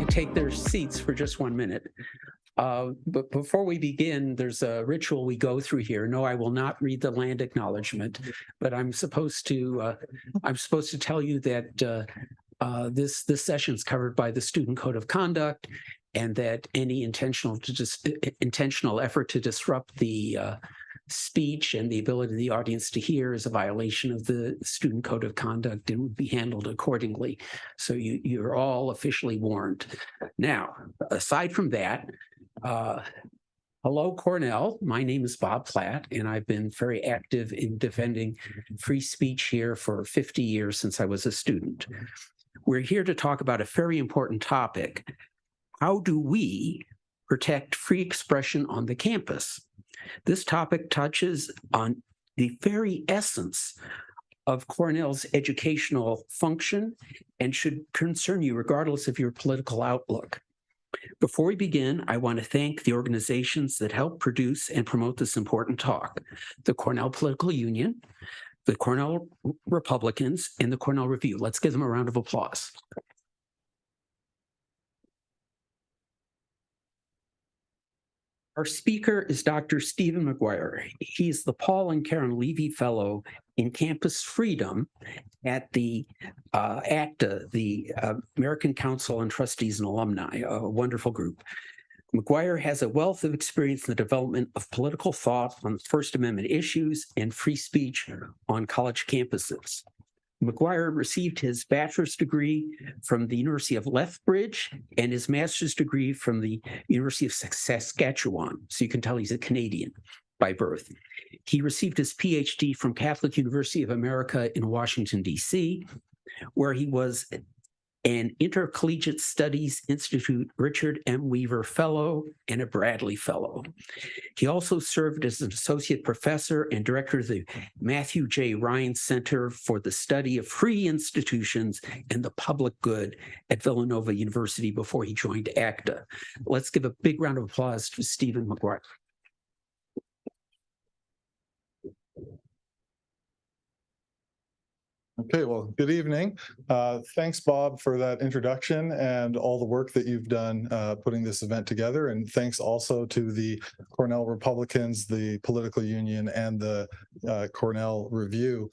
could take their seats for just 1 minute. But before we begin, there's a ritual we go through here. No, I will not read the land acknowledgement, but I'm supposed to tell you that this session is covered by the Student Code of Conduct, and that any intentional effort to disrupt the speech and the ability of the audience to hear is a violation of the Student Code of Conduct and would be handled accordingly. So you're all officially warned. Now, aside from that, hello, Cornell. My name is Bob Platt, and I've been very active in defending free speech here for 50 years since I was a student. We're here to talk about a very important topic. How do we protect free expression on the campus? This topic touches on the very essence of Cornell's educational function and should concern you regardless of your political outlook. Before we begin, I want to thank the organizations that help produce and promote this important talk: the Cornell Political Union, the Cornell Republicans, and the Cornell Review. Let's give them a round of applause. Our speaker is Dr. Stephen McGuire. He's the Paul and Karen Levy Fellow in Campus Freedom at the ACTA, the American Council on Trustees and Alumni, a wonderful group. McGuire has a wealth of experience in the development of political thought on First Amendment issues and free speech on college campuses. McGuire received his bachelor's degree from the University of Lethbridge and his master's degree from the University of Saskatchewan. So you can tell he's a Canadian by birth. He received his PhD from Catholic University of America in Washington, D.C., where he was an Intercollegiate Studies Institute Richard M. Weaver Fellow and a Bradley Fellow. He also served as an associate professor and director of the Matthew J. Ryan Center for the Study of Free Institutions and the Public Good at Villanova University before he joined ACTA. Let's give a big round of applause to Stephen McGuire. Okay, well, good evening. Thanks, Bob, for that introduction and all the work that you've done putting this event together. And thanks also to the Cornell Republicans, the Political Union, and the Cornell Review.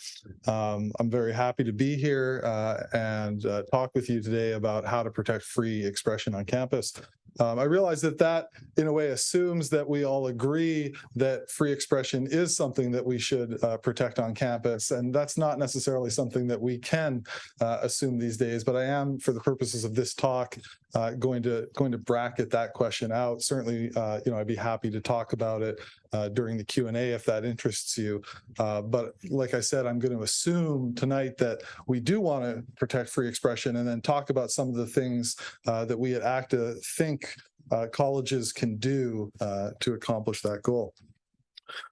I'm very happy to be here and talk with you today about how to protect free expression on campus. I realize that in a way assumes that we all agree that free expression is something that we should protect on campus, and that's not necessarily something that we can assume these days. But I am, for the purposes of this talk, going to bracket that question out. Certainly, I'd be happy to talk about it during the Q&A if that interests you. But like I said, I'm going to assume tonight that we do want to protect free expression, and then talk about some of the things that we at ACTA think colleges can do to accomplish that goal.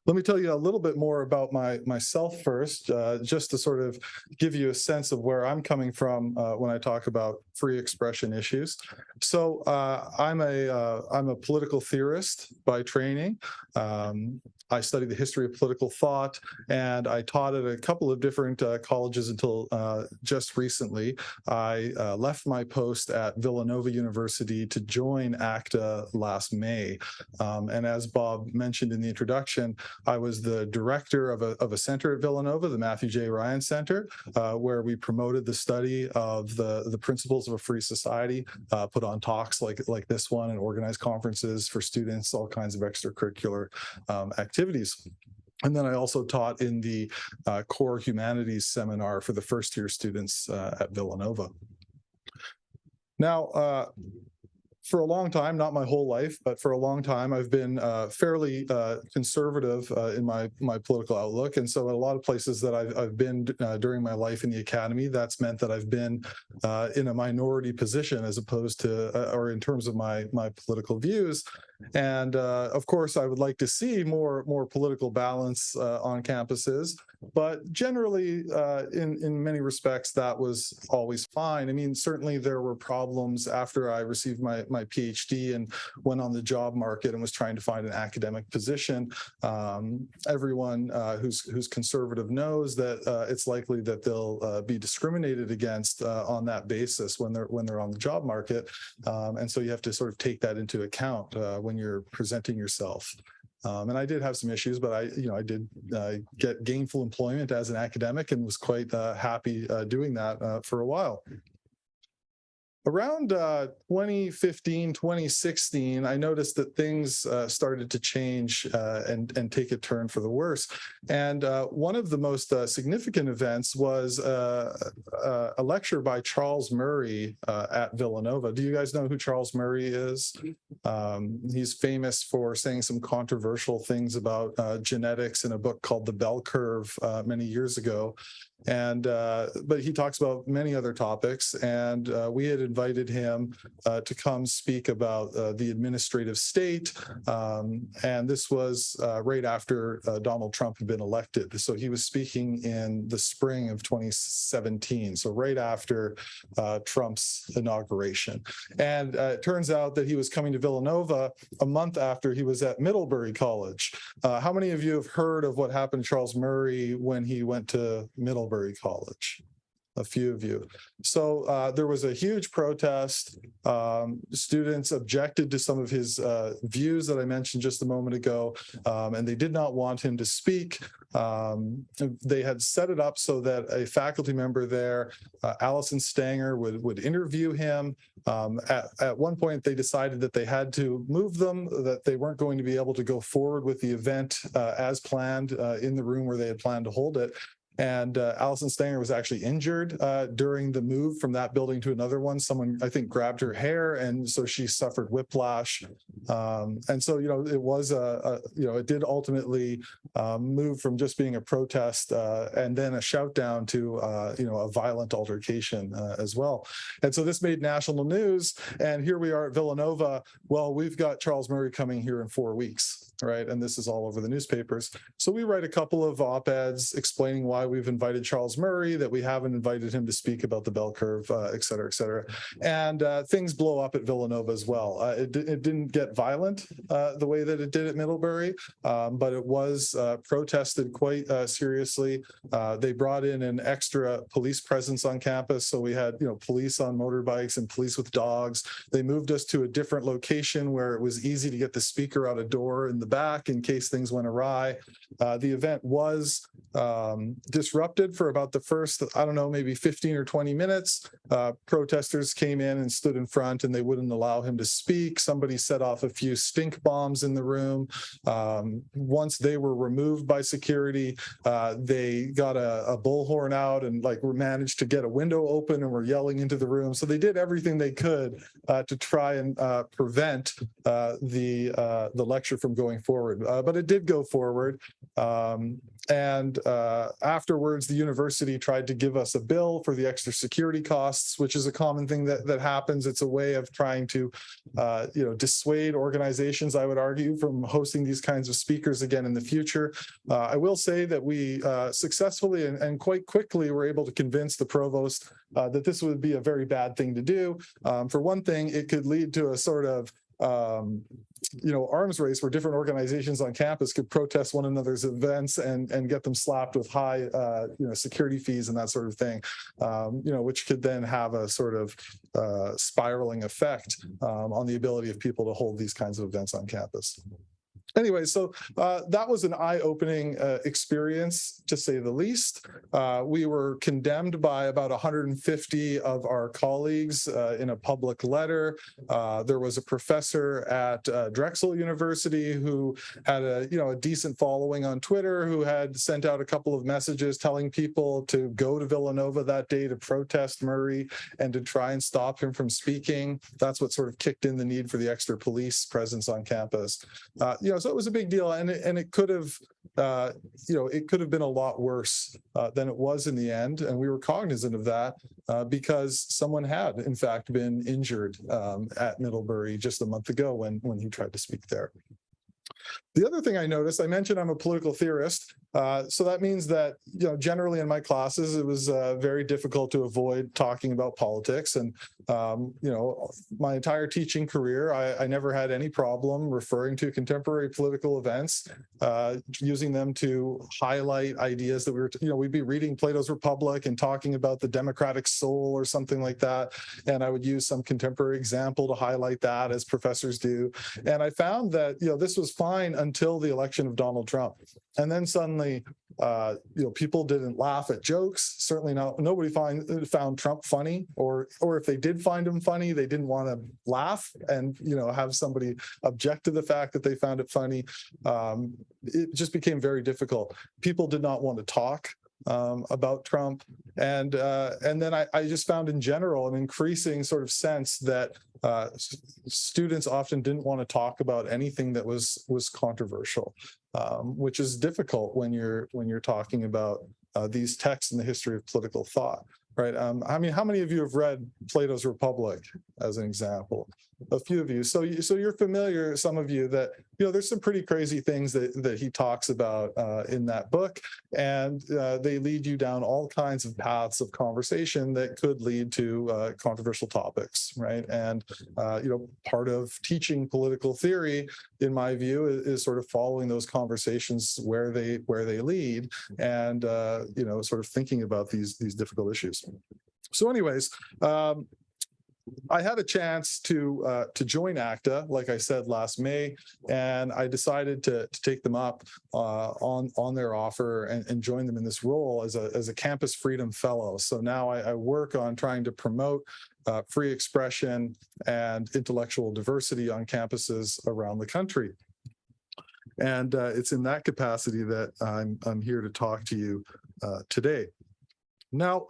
Let me tell you a little bit more about myself first, just to sort of give you a sense of where I'm coming from when I talk about free expression issues. So I'm a political theorist by training. I studied the history of political thought, and I taught at a couple of different colleges until just recently. I left my post at Villanova University to join ACTA last May. And as Bob mentioned in the introduction, I was the director of a center at Villanova, the Matthew J. Ryan Center, where we promoted the study of the principles of a free society, put on talks like this one, and organized conferences for students, all kinds of extracurricular activities. And then I also taught in the core humanities seminar for the first-year students at Villanova. Now, for a long time, not my whole life, but for a long time, I've been fairly conservative in my political outlook. And so at a lot of places that I've been during my life in the academy, that's meant that I've been in a minority position as opposed to, or in terms of my political views. And of course, I would like to see more political balance on campuses. But generally, in many respects, that was always fine. I mean, certainly there were problems after I received my my PhD and went on the job market and was trying to find an academic position. Everyone who's conservative knows that it's likely that they'll be discriminated against on that basis when they're on the job market, and so you have to sort of take that into account when you're presenting yourself. And I did have some issues, but I did get gainful employment as an academic and was quite happy doing that for a while. Around 2015, 2016, I noticed that things started to change and take a turn for the worse. And one of the most significant events was a lecture by Charles Murray at Villanova. Do you guys know who Charles Murray is? He's famous for saying some controversial things about genetics in a book called The Bell Curve many years ago. And but he talks about many other topics, and we had invited him to come speak about the administrative state, and this was right after Donald Trump had been elected. So he was speaking in the spring of 2017, so right after Trump's inauguration. And it turns out that he was coming to Villanova a month after he was at Middlebury College. How many of you have heard of what happened to Charles Murray when he went to Middlebury College? A few of you. So there was a huge protest. Students objected to some of his views that I mentioned just a moment ago, and they did not want him to speak. They had set it up so that a faculty member there, Allison Stanger, would interview him. At one point, they decided that they had to move them, that they weren't going to be able to go forward with the event as planned in the room where they had planned to hold it. And Allison Stanger was actually injured during the move from that building to another one. Someone, I think, grabbed her hair, and so she suffered whiplash. And so, it was it did ultimately move from just being a protest and then a shout down to, a violent altercation as well. And so this made national news. And here we are at Villanova. Well, we've got Charles Murray coming here in 4 weeks, right? And this is all over the newspapers. So we write a couple of op-eds explaining why we've invited Charles Murray, that we haven't invited him to speak about the bell curve, et cetera, et cetera. And things blow up at Villanova as well. It didn't get violent the way that it did at Middlebury, but it was protested quite seriously. They brought in an extra police presence on campus. So we had, police on motorbikes and police with dogs. They moved us to a different location where it was easy to get the speaker out a door in the back in case things went awry. The event was disrupted for about the first, maybe 15 or 20 minutes. Protesters came in and stood in front, and they wouldn't allow him to speak. Somebody set off a few stink bombs in the room. Once they were removed by security, they got a bullhorn out and managed to get a window open and were yelling into the room. So they did everything they could to try and prevent the lecture from going forward. But it did go forward. And afterwards, the university tried to give us a bill for the extra security costs, which is a common thing that happens. It's a way of trying to, dissuade organizations, I would argue, from hosting these kinds of speakers again in the future. I will say that we successfully and quite quickly were able to convince the provost that this would be a very bad thing to do. For one thing, it could lead to a sort of arms race where different organizations on campus could protest one another's events and get them slapped with high, security fees and that sort of thing, which could then have a sort of spiraling effect on the ability of people to hold these kinds of events on campus. Anyway, so that was an eye-opening experience, to say the least. We were condemned by about 150 of our colleagues in a public letter. There was a professor at Drexel University who had a decent following on Twitter, who had sent out a couple of messages telling people to go to Villanova that day to protest Murray and to try and stop him from speaking. That's what sort of kicked in the need for the extra police presence on campus. So it was a big deal, and it could have, been a lot worse than it was in the end, and we were cognizant of that because someone had, in fact, been injured at Middlebury just a month ago when he tried to speak there. The other thing I noticed, I mentioned I'm a political theorist. So that means that, generally in my classes, it was very difficult to avoid talking about politics. And, my entire teaching career, I never had any problem referring to contemporary political events, using them to highlight ideas that we'd be reading Plato's Republic and talking about the democratic soul or something like that. And I would use some contemporary example to highlight that, as professors do. And I found that, this was fine until the election of Donald Trump. And then suddenly, people didn't laugh at jokes. Certainly nobody found Trump funny, or if they did find him funny, they didn't want to laugh and, have somebody object to the fact that they found it funny. It just became very difficult. People did not want to talk about Trump. And then I just found in general an increasing sort of sense that students often didn't want to talk about anything that was controversial, which is difficult when you're talking about these texts in the history of political thought, right? How many of you have read Plato's Republic as an example? A few of you. So you're familiar, some of you, that there's some pretty crazy things that he talks about in that book, and they lead you down all kinds of paths of conversation that could lead to controversial topics, right? And part of teaching political theory, in my view, is sort of following those conversations where they lead, and sort of thinking about these difficult issues. So, anyways. I had a chance to join ACTA, like I said, last May, and I decided to take them up on their offer and join them in this role as a Campus Freedom Fellow. So now I work on trying to promote free expression and intellectual diversity on campuses around the country. And it's in that capacity that I'm here to talk to you today. Now,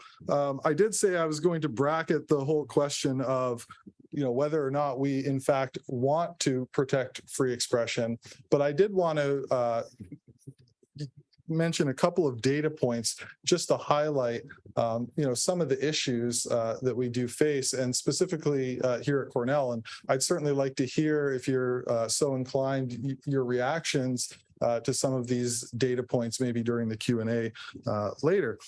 I did say I was going to bracket the whole question of, whether or not we, in fact, want to protect free expression, but I did want to mention a couple of data points just to highlight, some of the issues that we do face, and specifically here at Cornell. And I'd certainly like to hear, if you're so inclined, your reactions to some of these data points, maybe during the Q&A later.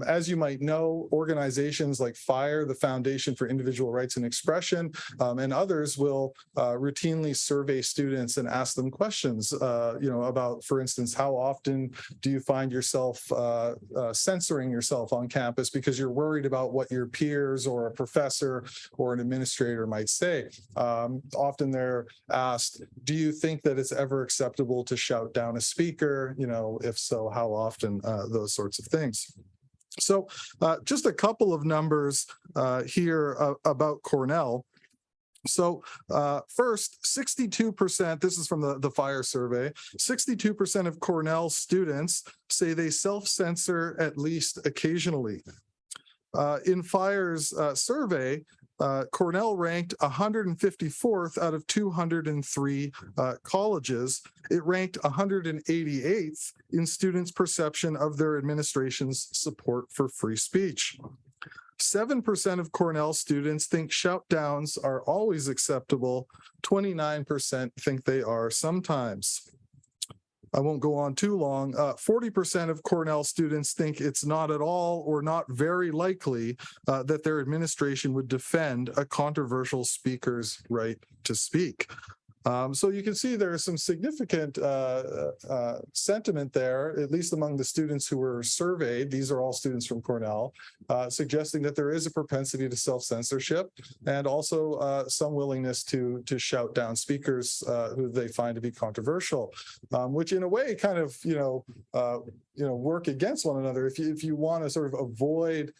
As you might know, organizations like FIRE, the Foundation for Individual Rights and Expression, and others will routinely survey students and ask them questions, about, for instance, how often do you find yourself censoring yourself on campus because you're worried about what your peers or a professor or an administrator might say. Often they're asked, do you think that it's ever acceptable to shout down a speaker? If so, how often? Those sorts of things. So just a couple of numbers here about Cornell. So first, 62%, this is from the FIRE survey, 62% of Cornell students say they self-censor at least occasionally. In FIRE's survey, Cornell ranked 154th out of 203 colleges. It ranked 188th in students' perception of their administration's support for free speech. 7% of Cornell students think shout-downs are always acceptable. 29% think they are sometimes. I won't go on too long. 40% of Cornell students think it's not at all or not very likely that their administration would defend a controversial speaker's right to speak. So you can see there is some significant sentiment there, at least among the students who were surveyed. These are all students from Cornell, suggesting that there is a propensity to self-censorship, and also some willingness to shout down speakers who they find to be controversial, which in a way kind of work against one another. If you want to sort of avoid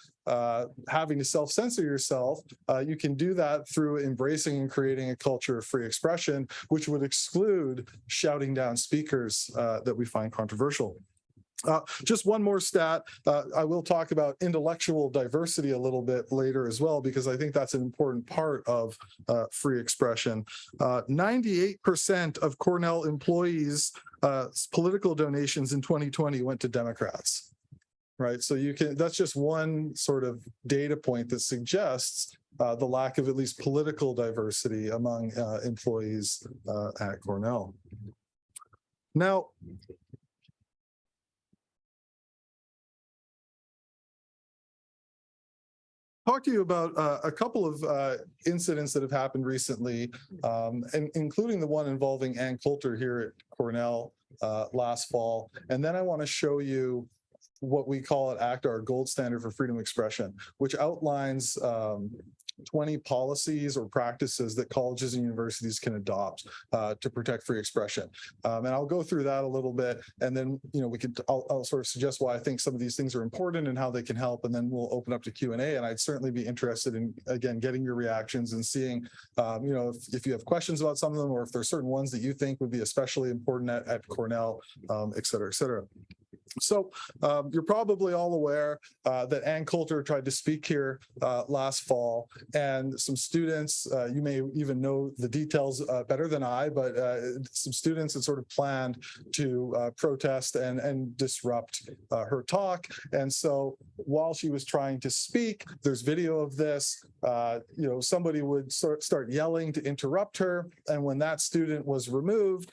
having to self-censor yourself, you can do that through embracing and creating a culture of free expression, which would exclude shouting down speakers that we find controversial. Just one more stat. I will talk about intellectual diversity a little bit later as well, because I think that's an important part of free expression. 98% of Cornell employees' political donations in 2020 went to Democrats. Right, so that's just one sort of data point that suggests the lack of at least political diversity among employees at Cornell. Now, talk to you about a couple of incidents that have happened recently, and including the one involving Ann Coulter here at Cornell last fall. And then I want to show you what we call at ACT our gold standard for freedom of expression, which outlines 20 policies or practices that colleges and universities can adopt to protect free expression. And I'll go through that a little bit, and then I'll sort of suggest why I think some of these things are important and how they can help, and then we'll open up to Q&A. And I'd certainly be interested in, again, getting your reactions and seeing, if you have questions about some of them, or if there's certain ones that you think would be especially important at Cornell, et cetera, et cetera. So you're probably all aware that Ann Coulter tried to speak here last fall, and some students, you may even know the details better than I, but some students had sort of planned to protest and disrupt her talk. And so while she was trying to speak, there's video of this, somebody would start yelling to interrupt her. And when that student was removed,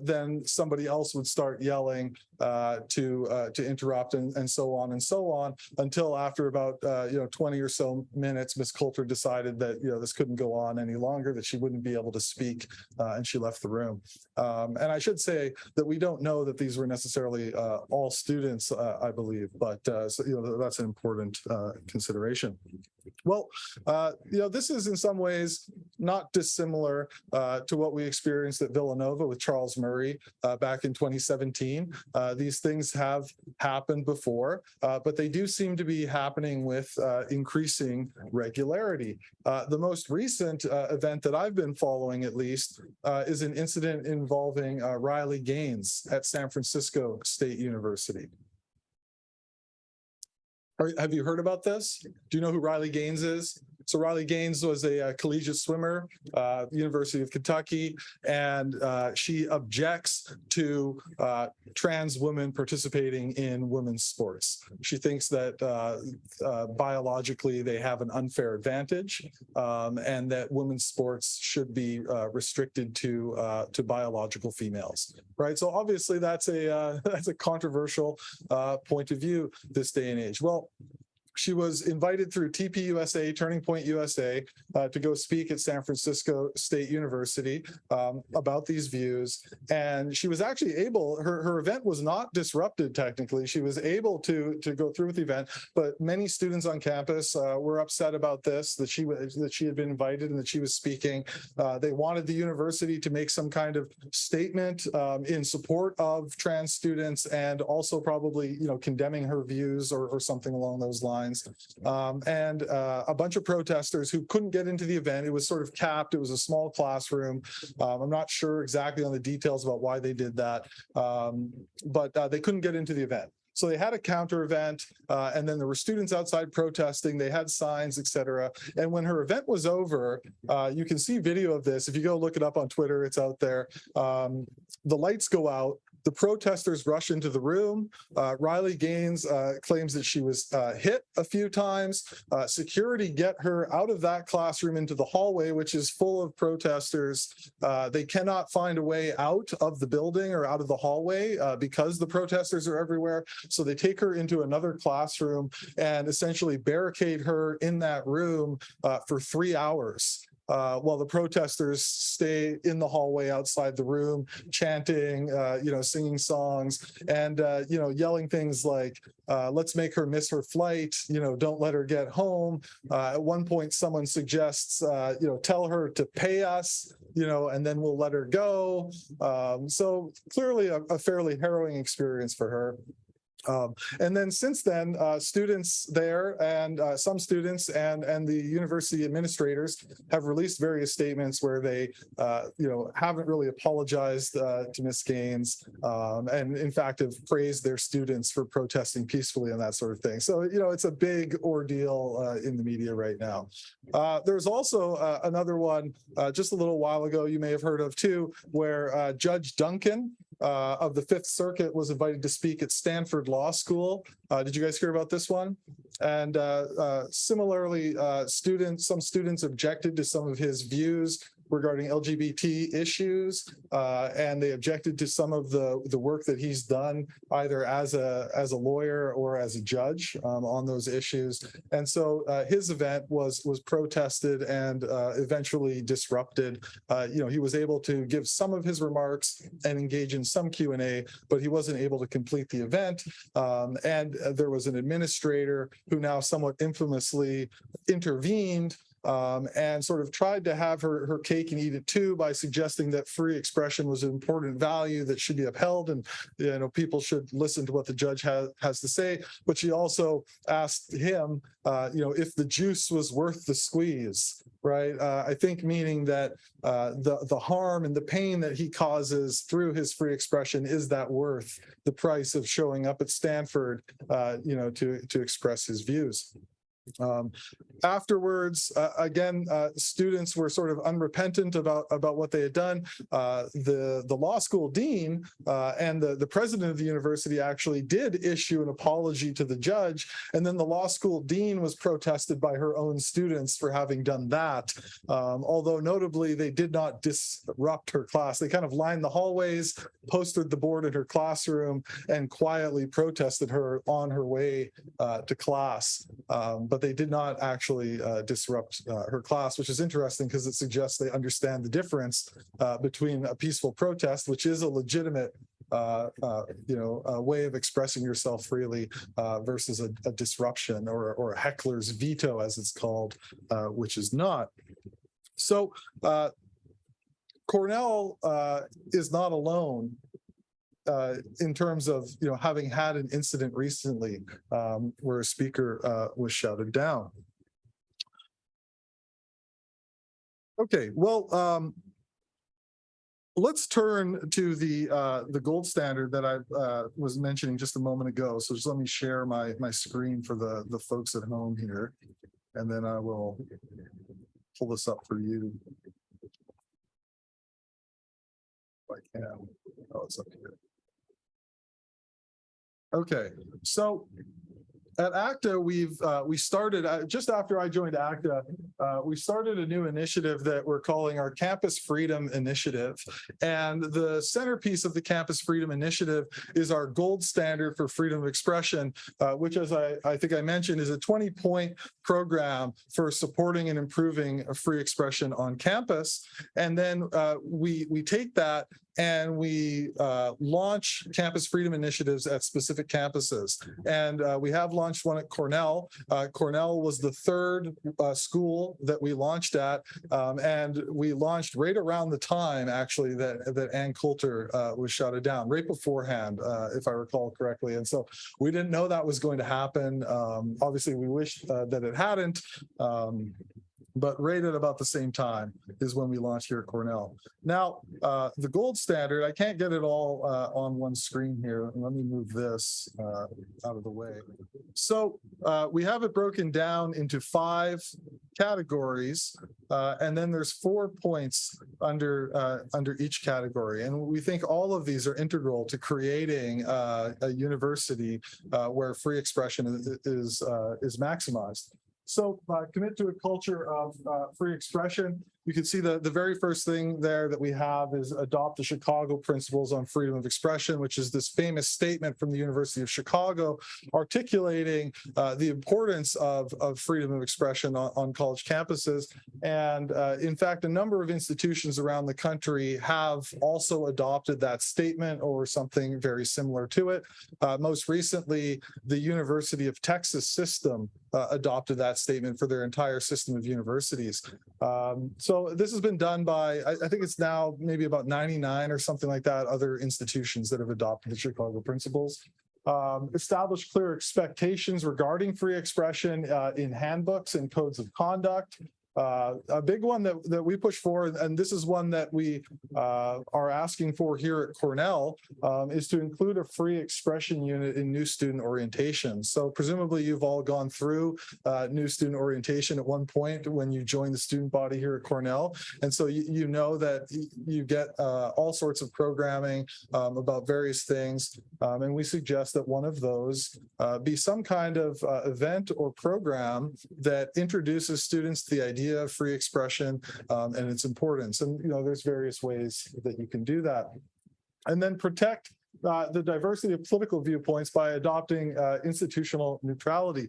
then somebody else would start yelling to interrupt, and so on, until after about 20 or so minutes, Miss Coulter decided that this couldn't go on any longer, that she wouldn't be able to speak, and she left the room. And I should say that we don't know that these were necessarily all students, I believe, but that's an important consideration. Well, this is in some ways not dissimilar to what we experienced at Villanova with Charles Murray back in 2017. These things have happened before, but they do seem to be happening with increasing regularity. The most recent event that I've been following, at least, is an incident involving Riley Gaines at San Francisco State University. Have you heard about this? Do you know who Riley Gaines is? So Riley Gaines was a collegiate swimmer, University of Kentucky, and she objects to trans women participating in women's sports. She thinks that biologically they have an unfair advantage, and that women's sports should be restricted to biological females. Right. So obviously that's a controversial point of view this day and age. Well, she was invited through TPUSA, Turning Point USA, to go speak at San Francisco State University about these views. And she was actually able, her event was not disrupted technically. She was able to go through with the event, but many students on campus were upset about this, that she had been invited and that she was speaking. They wanted the university to make some kind of statement in support of trans students, and also probably, condemning her views or something along those lines. And a bunch of protesters who couldn't get into the event. It was sort of capped. It was a small classroom. I'm not sure exactly on the details about why they did that, but they couldn't get into the event. So they had a counter event, and then there were students outside protesting. They had signs, et cetera. And when her event was over, you can see video of this. If you go look it up on Twitter, it's out there. The lights go out. The protesters rush into the room. Riley Gaines claims that she was hit a few times. Security get her out of that classroom into the hallway, which is full of protesters. They cannot find a way out of the building or out of the hallway because the protesters are everywhere. So they take her into another classroom and essentially barricade her in that room for 3 hours. While the protesters stay in the hallway outside the room, chanting, singing songs, and, yelling things like, let's make her miss her flight, don't let her get home. At one point, someone suggests, tell her to pay us, and then we'll let her go. So clearly a fairly harrowing experience for her. And then since then, students there and some students and the university administrators have released various statements where they, haven't really apologized to Ms. Gaines, and in fact have praised their students for protesting peacefully and that sort of thing. So, it's a big ordeal in the media right now. There's also another one just a little while ago you may have heard of too, where Judge Duncan of the Fifth Circuit was invited to speak at Stanford Law School. Did you guys hear about this one? And similarly, some students objected to some of his views. regarding LGBT issues, and they objected to some of the work that he's done either as a lawyer or as a judge on those issues. And so his event was protested and eventually disrupted. He was able to give some of his remarks and engage in some Q&A, but he wasn't able to complete the event. And there was an administrator who now somewhat infamously intervened and sort of tried to have her cake and eat it too by suggesting that free expression was an important value that should be upheld, and people should listen to what the judge has to say. But she also asked him, if the juice was worth the squeeze, right? I think meaning that the harm and the pain that he causes through his free expression, is that worth the price of showing up at Stanford, to express his views? Afterwards, again, students were sort of unrepentant about what they had done. The law school dean and the president of the university actually did issue an apology to the judge, and then the law school dean was protested by her own students for having done that. Although notably, they did not disrupt her class. They kind of lined the hallways, posted the board in her classroom, and quietly protested her on her way to class. But they did not actually disrupt her class, which is interesting because it suggests they understand the difference between a peaceful protest, which is a legitimate way of expressing yourself freely, versus a disruption or a heckler's veto, as it's called, which is not. So Cornell is not alone in terms of having had an incident recently where a speaker was shouted down. Okay, well, let's turn to the gold standard that I was mentioning just a moment ago. So just let me share my screen for the folks at home here, and then I will pull this up for you. If I can. Oh, it's up here. Okay, so at ACTA, we started just after I joined ACTA. We started a new initiative that we're calling our Campus Freedom Initiative, and the centerpiece of the Campus Freedom Initiative is our gold standard for freedom of expression, which, as I think I mentioned, is a 20-point program for supporting and improving free expression on campus. And then we take that and we launch campus freedom initiatives at specific campuses. And we have launched one at Cornell. Cornell was the third school that we launched at, and we launched right around the time, actually, that Ann Coulter was shouted down, right beforehand, if I recall correctly. And so we didn't know that was going to happen. Obviously, we wished that it hadn't. But right at about the same time is when we launched here at Cornell. Now, the gold standard, I can't get it all on one screen here. Let me move this out of the way. So we have it broken down into 5 categories, and then there's 4 points under each category. And we think all of these are integral to creating a university where free expression is maximized. So commit to a culture of free expression. You can see the very first thing there that we have is adopt the Chicago Principles on Freedom of Expression, which is this famous statement from the University of Chicago articulating the importance of freedom of expression on college campuses. And in fact, a number of institutions around the country have also adopted that statement or something very similar to it. Most recently, the University of Texas system adopted that statement for their entire system of universities. So this has been done by, I think it's now maybe about 99 or something like that, other institutions that have adopted the Chicago Principles. Establish clear expectations regarding free expression in handbooks and codes of conduct. A big one that we push for, and this is one that we are asking for here at Cornell, is to include a free expression unit in new student orientation. So presumably you've all gone through new student orientation at one point when you join the student body here at Cornell. And so you know that you get all sorts of programming about various things. And we suggest that one of those be some kind of event or program that introduces students to the idea idea of free expression and its importance. And, there's various ways that you can do that. And then protect the diversity of political viewpoints by adopting institutional neutrality.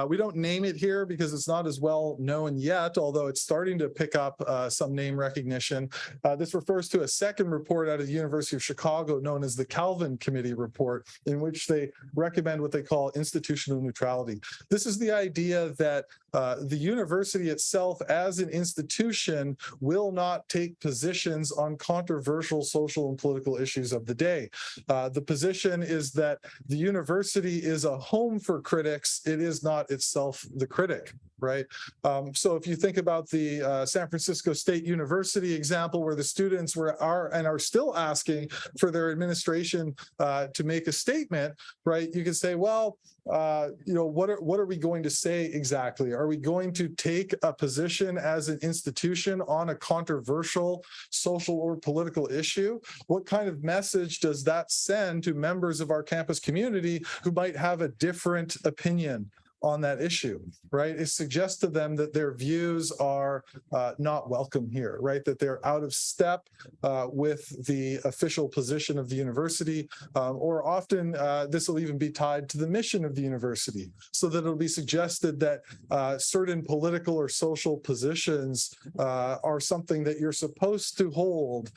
We don't name it here because it's not as well known yet, although it's starting to pick up some name recognition. This refers to a second report out of the University of Chicago known as the Calvin Committee Report, in which they recommend what they call institutional neutrality. This is the idea that the university itself as an institution will not take positions on controversial social and political issues of the day. The position is that the university is a home for critics. It is not itself the critic, right? So if you think about the San Francisco State University example, where the students are still asking for their administration to make a statement, right? You can say, well, what are we going to say exactly? Are we going to take a position as an institution on a controversial social or political issue? What kind of message does that send to members of our campus community who might have a different opinion on that issue, right? It suggests to them that their views are not welcome here, right? That they're out of step with the official position of the university, or often this will even be tied to the mission of the university, so that it'll be suggested that certain political or social positions are something that you're supposed to hold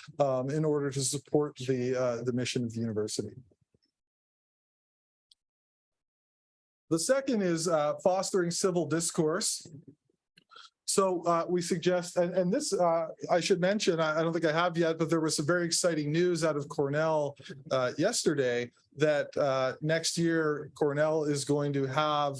in order to support the mission of the university. The second is fostering civil discourse. So we suggest, and this I should mention, I don't think I have yet, but there was some very exciting news out of Cornell yesterday that next year Cornell is going to have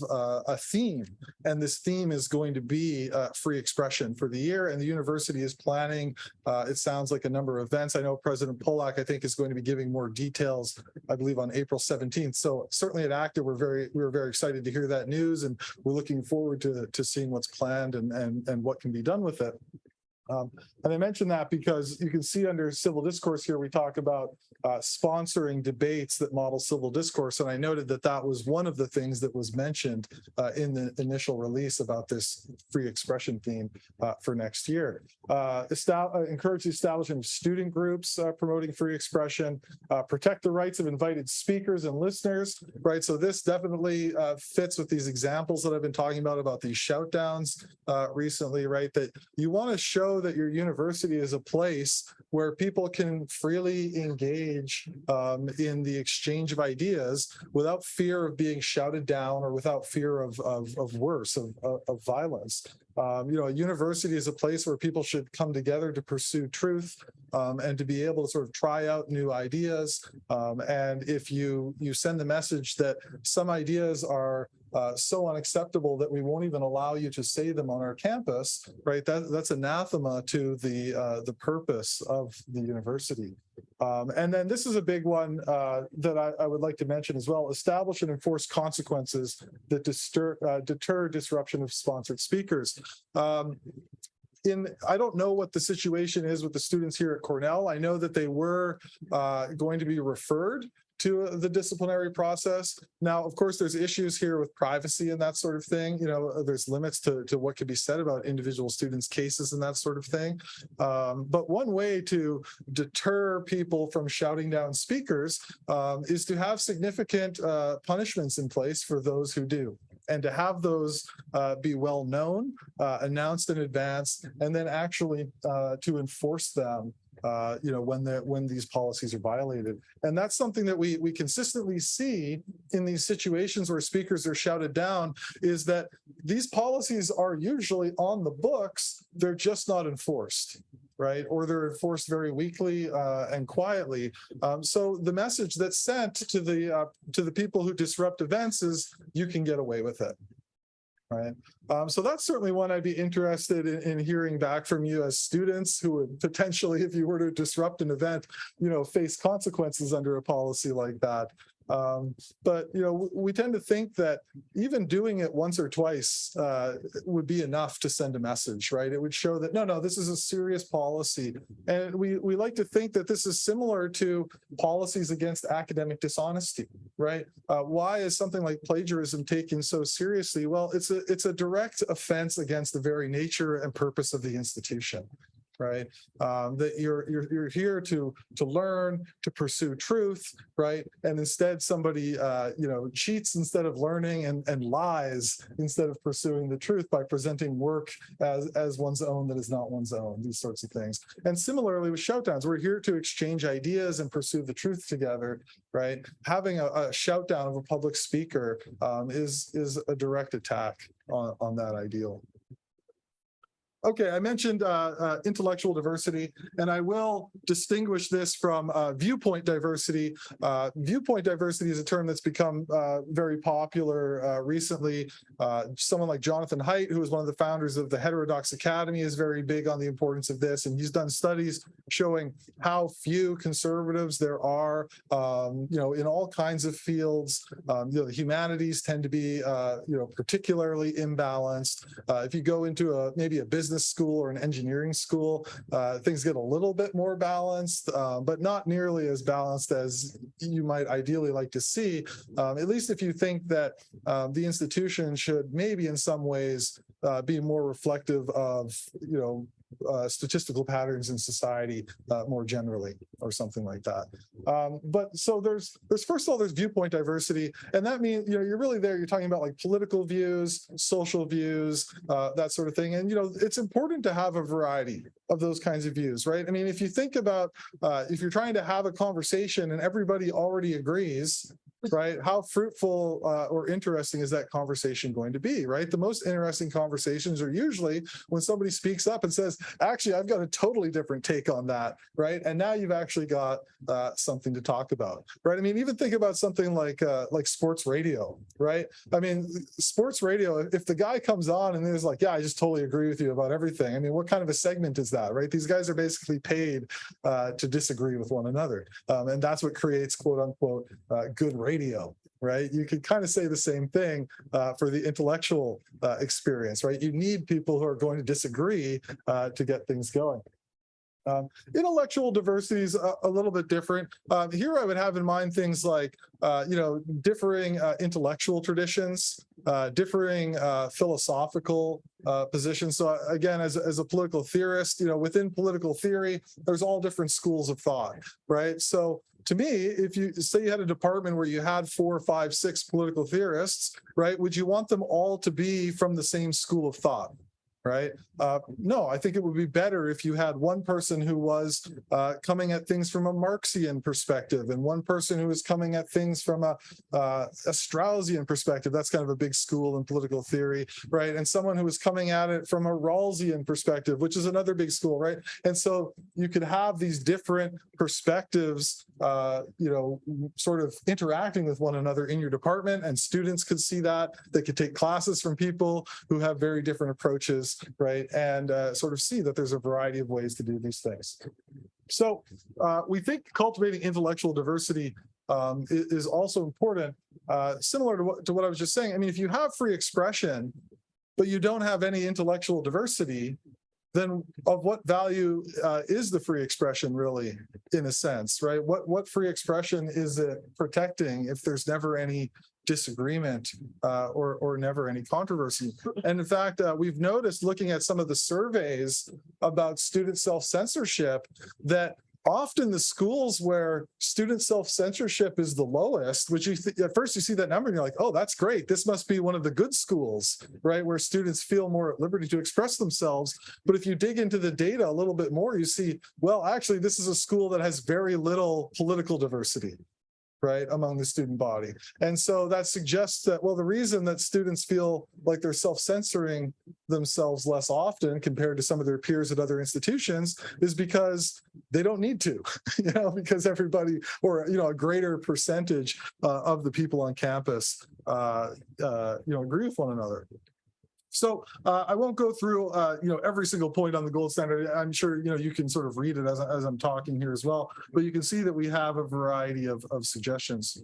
a theme, and this theme is going to be free expression for the year, and the university is planning, it sounds like, a number of events. I know President Polak, I think, is going to be giving more details, I believe, on April 17th. So certainly at ACTA, we were very excited to hear that news, and we're looking forward to seeing what's planned and what can be done with it. And I mention that because you can see under civil discourse here, we talk about sponsoring debates that model civil discourse. And I noted that that was one of the things that was mentioned in the initial release about this free expression theme for next year. Encourage the establishment of student groups promoting free expression, protect the rights of invited speakers and listeners, right? So this definitely fits with these examples that I've been talking about these shout downs recently, right? That you want to show that your university is a place where people can freely engage in the exchange of ideas without fear of being shouted down or without fear of worse, of violence. A university is a place where people should come together to pursue truth and to be able to sort of try out new ideas. And if you send the message that some ideas are so unacceptable that we won't even allow you to say them on our campus, right? That's anathema to the purpose of the university. And then this is a big one that I would like to mention as well: establish and enforce consequences that deter disruption of sponsored speakers. I don't know what the situation is with the students here at Cornell. I know that they were going to be referred to the disciplinary process. Now, of course, there's issues here with privacy and that sort of thing. There's limits to what can be said about individual students' cases and that sort of thing. But one way to deter people from shouting down speakers is to have significant punishments in place for those who do, and to have those be well known, announced in advance, and then actually to enforce them when these policies are violated. And that's something that we consistently see in these situations where speakers are shouted down, is that these policies are usually on the books, they're just not enforced, right? Or they're enforced very weakly and quietly. So the message that's sent to the people who disrupt events is, you can get away with it. Right. So that's certainly one I'd be interested in hearing back from you as students who would potentially, if you were to disrupt an event, face consequences under a policy like that. But we tend to think that even doing it once or twice would be enough to send a message, right? It would show that no, this is a serious policy, and we like to think that this is similar to policies against academic dishonesty, right? Why is something like plagiarism taken so seriously? Well, it's a direct offense against the very nature and purpose of the institution. Right, that you're here to learn, to pursue truth, right, and instead somebody cheats instead of learning and lies instead of pursuing the truth by presenting work as one's own that is not one's own. These sorts of things. And similarly with shoutdowns, we're here to exchange ideas and pursue the truth together. Right, having a shoutdown of a public speaker is a direct attack on that ideal. Okay, I mentioned intellectual diversity, and I will distinguish this from viewpoint diversity. Viewpoint diversity is a term that's become very popular recently. Someone like Jonathan Haidt, who is one of the founders of the Heterodox Academy, is very big on the importance of this, and he's done studies showing how few conservatives there are, in all kinds of fields. The humanities tend to be, particularly imbalanced. If you go into maybe a business school or an engineering school, things get a little bit more balanced, but not nearly as balanced as you might ideally like to see, at least if you think that the institution should maybe in some ways be more reflective of, statistical patterns in society more generally, or something like that. But so there's first of all, there's viewpoint diversity, and that means you're really there. You're talking about like political views, social views, that sort of thing, and it's important to have a variety of those kinds of views, right? I mean, if you think about if you're trying to have a conversation and everybody already agrees, right? How fruitful or interesting is that conversation going to be, right? The most interesting conversations are usually when somebody speaks up and says, actually, I've got a totally different take on that, right? And now you've actually got something to talk about, right? I mean, even think about something like sports radio, right? I mean, sports radio, if the guy comes on and is like, yeah, I just totally agree with you about everything. I mean, what kind of a segment is that, right? These guys are basically paid to disagree with one another. And that's what creates quote unquote good radio, right? You could kind of say the same thing for the intellectual experience, right? You need people who are going to disagree to get things going. Intellectual diversity is a little bit different. Here I would have in mind things like, differing intellectual traditions, differing philosophical positions. So again, as a political theorist, within political theory, there's all different schools of thought, right? So to me, if you say you had a department where you had 4, 5, 6 political theorists, right, would you want them all to be from the same school of thought? Right? No, I think it would be better if you had one person who was coming at things from a Marxian perspective and one person who was coming at things from a Straussian perspective. That's kind of a big school in political theory, right? And someone who was coming at it from a Rawlsian perspective, which is another big school, right? And so you could have these different perspectives, sort of interacting with one another in your department, and students could see that. They could take classes from people who have very different approaches, right? And sort of see that there's a variety of ways to do these things. So we think cultivating intellectual diversity is also important, similar to what I was just saying. I mean, if you have free expression, but you don't have any intellectual diversity, then of what value is the free expression really, in a sense, right? What free expression is it protecting if there's never any disagreement or never any controversy? And in fact, we've noticed looking at some of the surveys about student self-censorship that often the schools where student self-censorship is the lowest, which at first you see that number and you're like, oh, that's great. This must be one of the good schools, right? Where students feel more at liberty to express themselves. But if you dig into the data a little bit more, you see, well, actually, this is a school that has very little political diversity, right, among the student body. And so that suggests that, well, the reason that students feel like they're self-censoring themselves less often compared to some of their peers at other institutions is because they don't need to, because everybody, or, a greater percentage of the people on campus, agree with one another. So I won't go through, every single point on the gold standard. I'm sure, you can sort of read it as I'm talking here as well, but you can see that we have a variety of suggestions.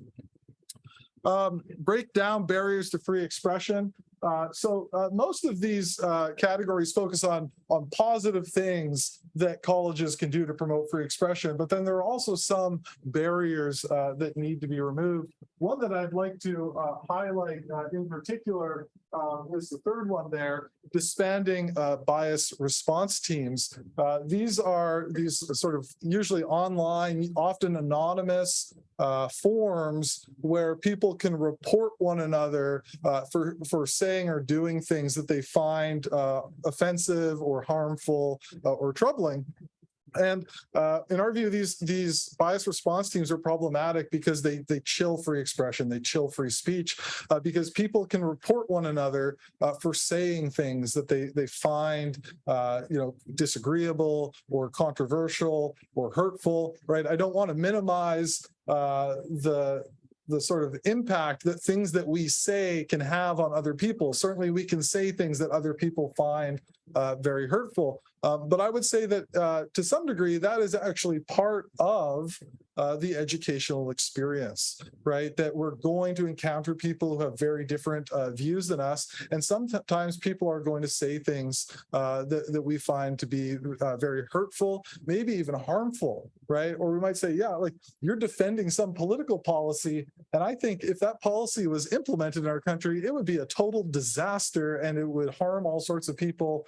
break down barriers to free expression. Most of these categories focus on positive things that colleges can do to promote free expression, but then there are also some barriers that need to be removed. One that I'd like to highlight in particular is the third one there, disbanding bias response teams. These are sort of usually online, often anonymous forums where people can report one another for saying or doing things that they find offensive or harmful or troubling. And in our view, these bias response teams are problematic because they chill free expression, they chill free speech, because people can report one another for saying things that they find disagreeable or controversial or hurtful. Right? I don't want to minimize the sort of impact that things that we say can have on other people. Certainly, we can say things that other people find very hurtful. But I would say that to some degree, that is actually part of the educational experience, right? That we're going to encounter people who have very different views than us. And sometimes people are going to say things that we find to be very hurtful, maybe even harmful, right? Or we might say, yeah, like you're defending some political policy. And I think if that policy was implemented in our country, it would be a total disaster and it would harm all sorts of people,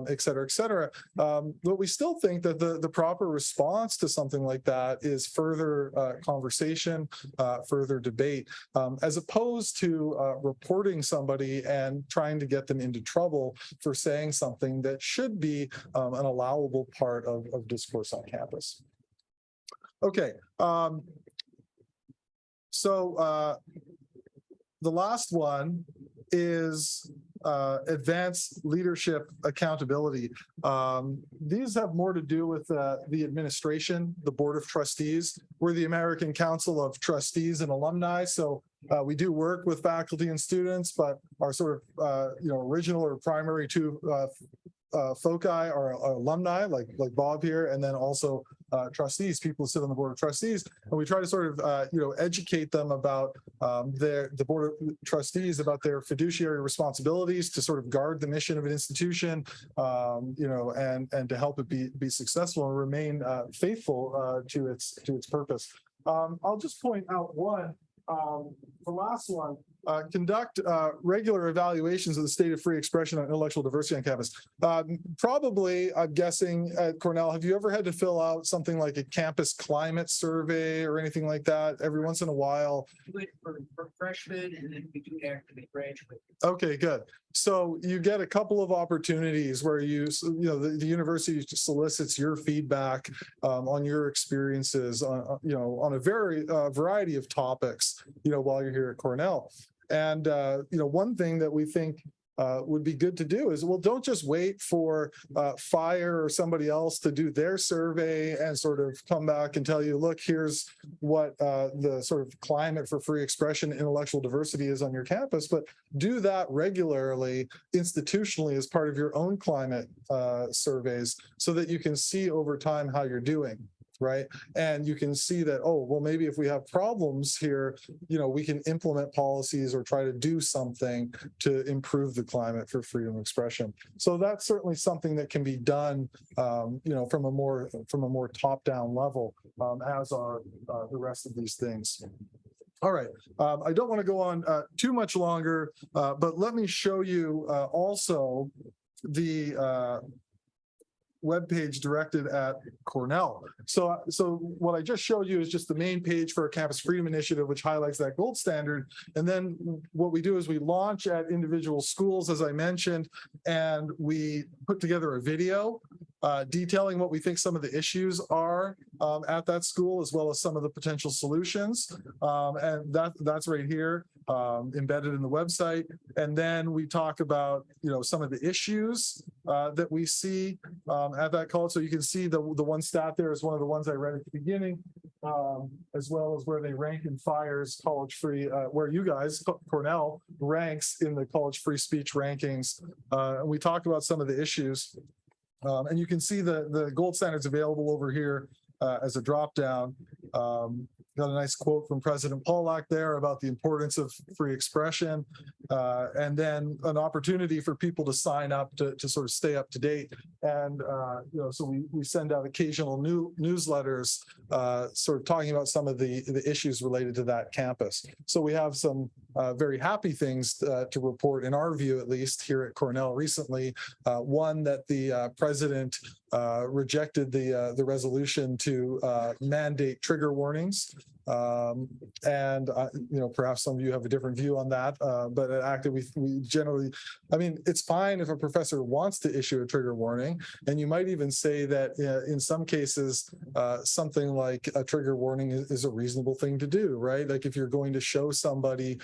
et cetera, et cetera. But we still think that the proper response to something like that is further conversation, further debate, as opposed to reporting somebody and trying to get them into trouble for saying something that should be an allowable part of discourse on campus. Okay, so the last one is advanced leadership accountability. These have more to do with the administration, the Board of Trustees. We're the American Council of Trustees and Alumni, so we do work with faculty and students, but our sort of original or primary two foci are alumni, like Bob here, and then also trustees, people who sit on the Board of Trustees, and we try to sort of educate them about the Board of Trustees about their fiduciary responsibilities to sort of guard the mission of an institution, and to help it be successful and remain faithful to its purpose. I'll just point out one. The last one, conduct regular evaluations of the state of free expression and intellectual diversity on campus. Probably, I'm guessing at Cornell, have you ever had to fill out something like a campus climate survey or anything like that every once in a while? We do it for freshmen, and then we do it after they graduate. Okay, good. So you get a couple of opportunities where the university solicits your feedback on your experiences on a very variety of topics, while you're here at Cornell. And one thing that we think would be good to do is, well, don't just wait for FIRE or somebody else to do their survey and sort of come back and tell you, look, here's what the sort of climate for free expression, intellectual diversity is on your campus, but do that regularly, institutionally, as part of your own climate surveys, so that you can see over time how you're doing. Right. And you can see that, oh, well, maybe if we have problems here, we can implement policies or try to do something to improve the climate for freedom of expression. So that's certainly something that can be done, from a more top-down level, as are the rest of these things. All right. I don't want to go on too much longer, but let me show you also the webpage directed at Cornell. So what I just showed you is just the main page for our Campus Freedom Initiative, which highlights that gold standard. And then what we do is we launch at individual schools, as I mentioned, and we put together a video detailing what we think some of the issues are at that school, as well as some of the potential solutions. And that's right here, embedded in the website. And then we talk about, some of the issues that we see at that college. So you can see the one stat there is one of the ones I read at the beginning, as well as where they rank in FIRE's college free, where you guys, Cornell, ranks in the college free speech rankings. And we talk about some of the issues. And you can see the gold standards available over here as a drop down. got a nice quote from President Pollack there about the importance of free expression, and then an opportunity for people to sign up to sort of stay up to date. And so we send out occasional newsletters, sort of talking about some of the issues related to that campus. So we have some very happy things to report, in our view, at least here at Cornell recently. One, that the president rejected the resolution to mandate trigger warnings. And perhaps some of you have a different view on that, but at ACTA, we generally, I mean, it's fine if a professor wants to issue a trigger warning, and you might even say that in some cases, something like a trigger warning is a reasonable thing to do, right? Like if you're going to show somebody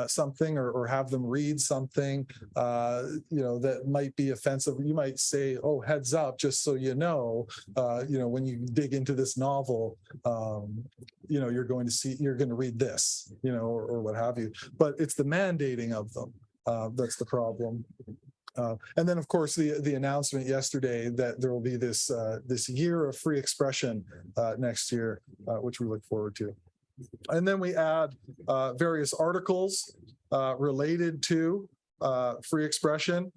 something or have them read something, that might be offensive, you might say, oh, heads up, just so you know, when you dig into this novel, you're going to read this, or what have you. But it's the mandating of them that's the problem. And then, of course, the announcement yesterday that there will be this year of free expression next year, which we look forward to. And then we add various articles related to free expression,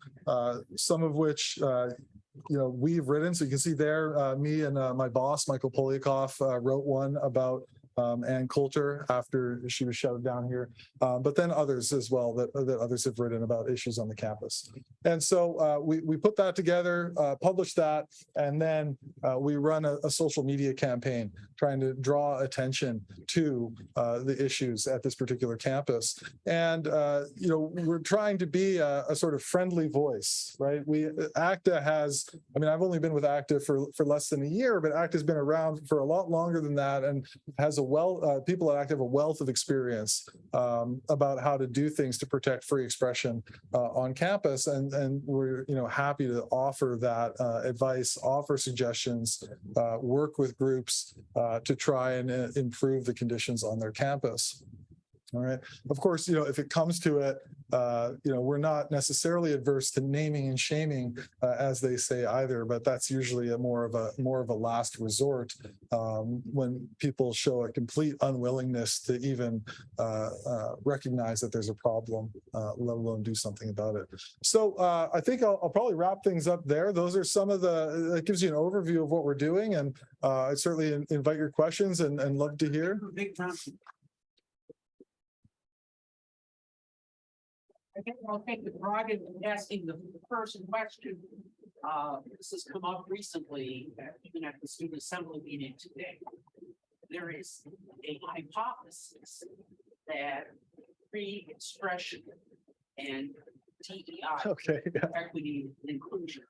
some of which we've written. So you can see there, me and my boss, Michael Poliakoff, wrote one about Ann Coulter after she was shut down here, but then others as well that others have written about issues on the campus. And so we put that together, publish that, and then we run a social media campaign trying to draw attention to the issues at this particular campus. And we're trying to be a sort of friendly voice, right? ACTA has, I've only been with ACTA for less than a year, but ACTA has been around for a lot longer than that, and has people at ACTA have a wealth of experience about how to do things to protect free expression on campus, and we're happy to offer that advice, offer suggestions, work with groups to try and improve the conditions on their campus. All right. Of course, if it comes to it, we're not necessarily adverse to naming and shaming, as they say either, but that's usually more of a last resort when people show a complete unwillingness to even recognize that there's a problem, let alone do something about it. So I think I'll probably wrap things up there. Those are some of that gives you an overview of what we're doing, and I certainly invite your questions and love to hear. I think I'll take the prerogative of asking the first question. This has come up recently, even at the student assembly meeting today. There is a hypothesis that free expression and DEI, equity and inclusion,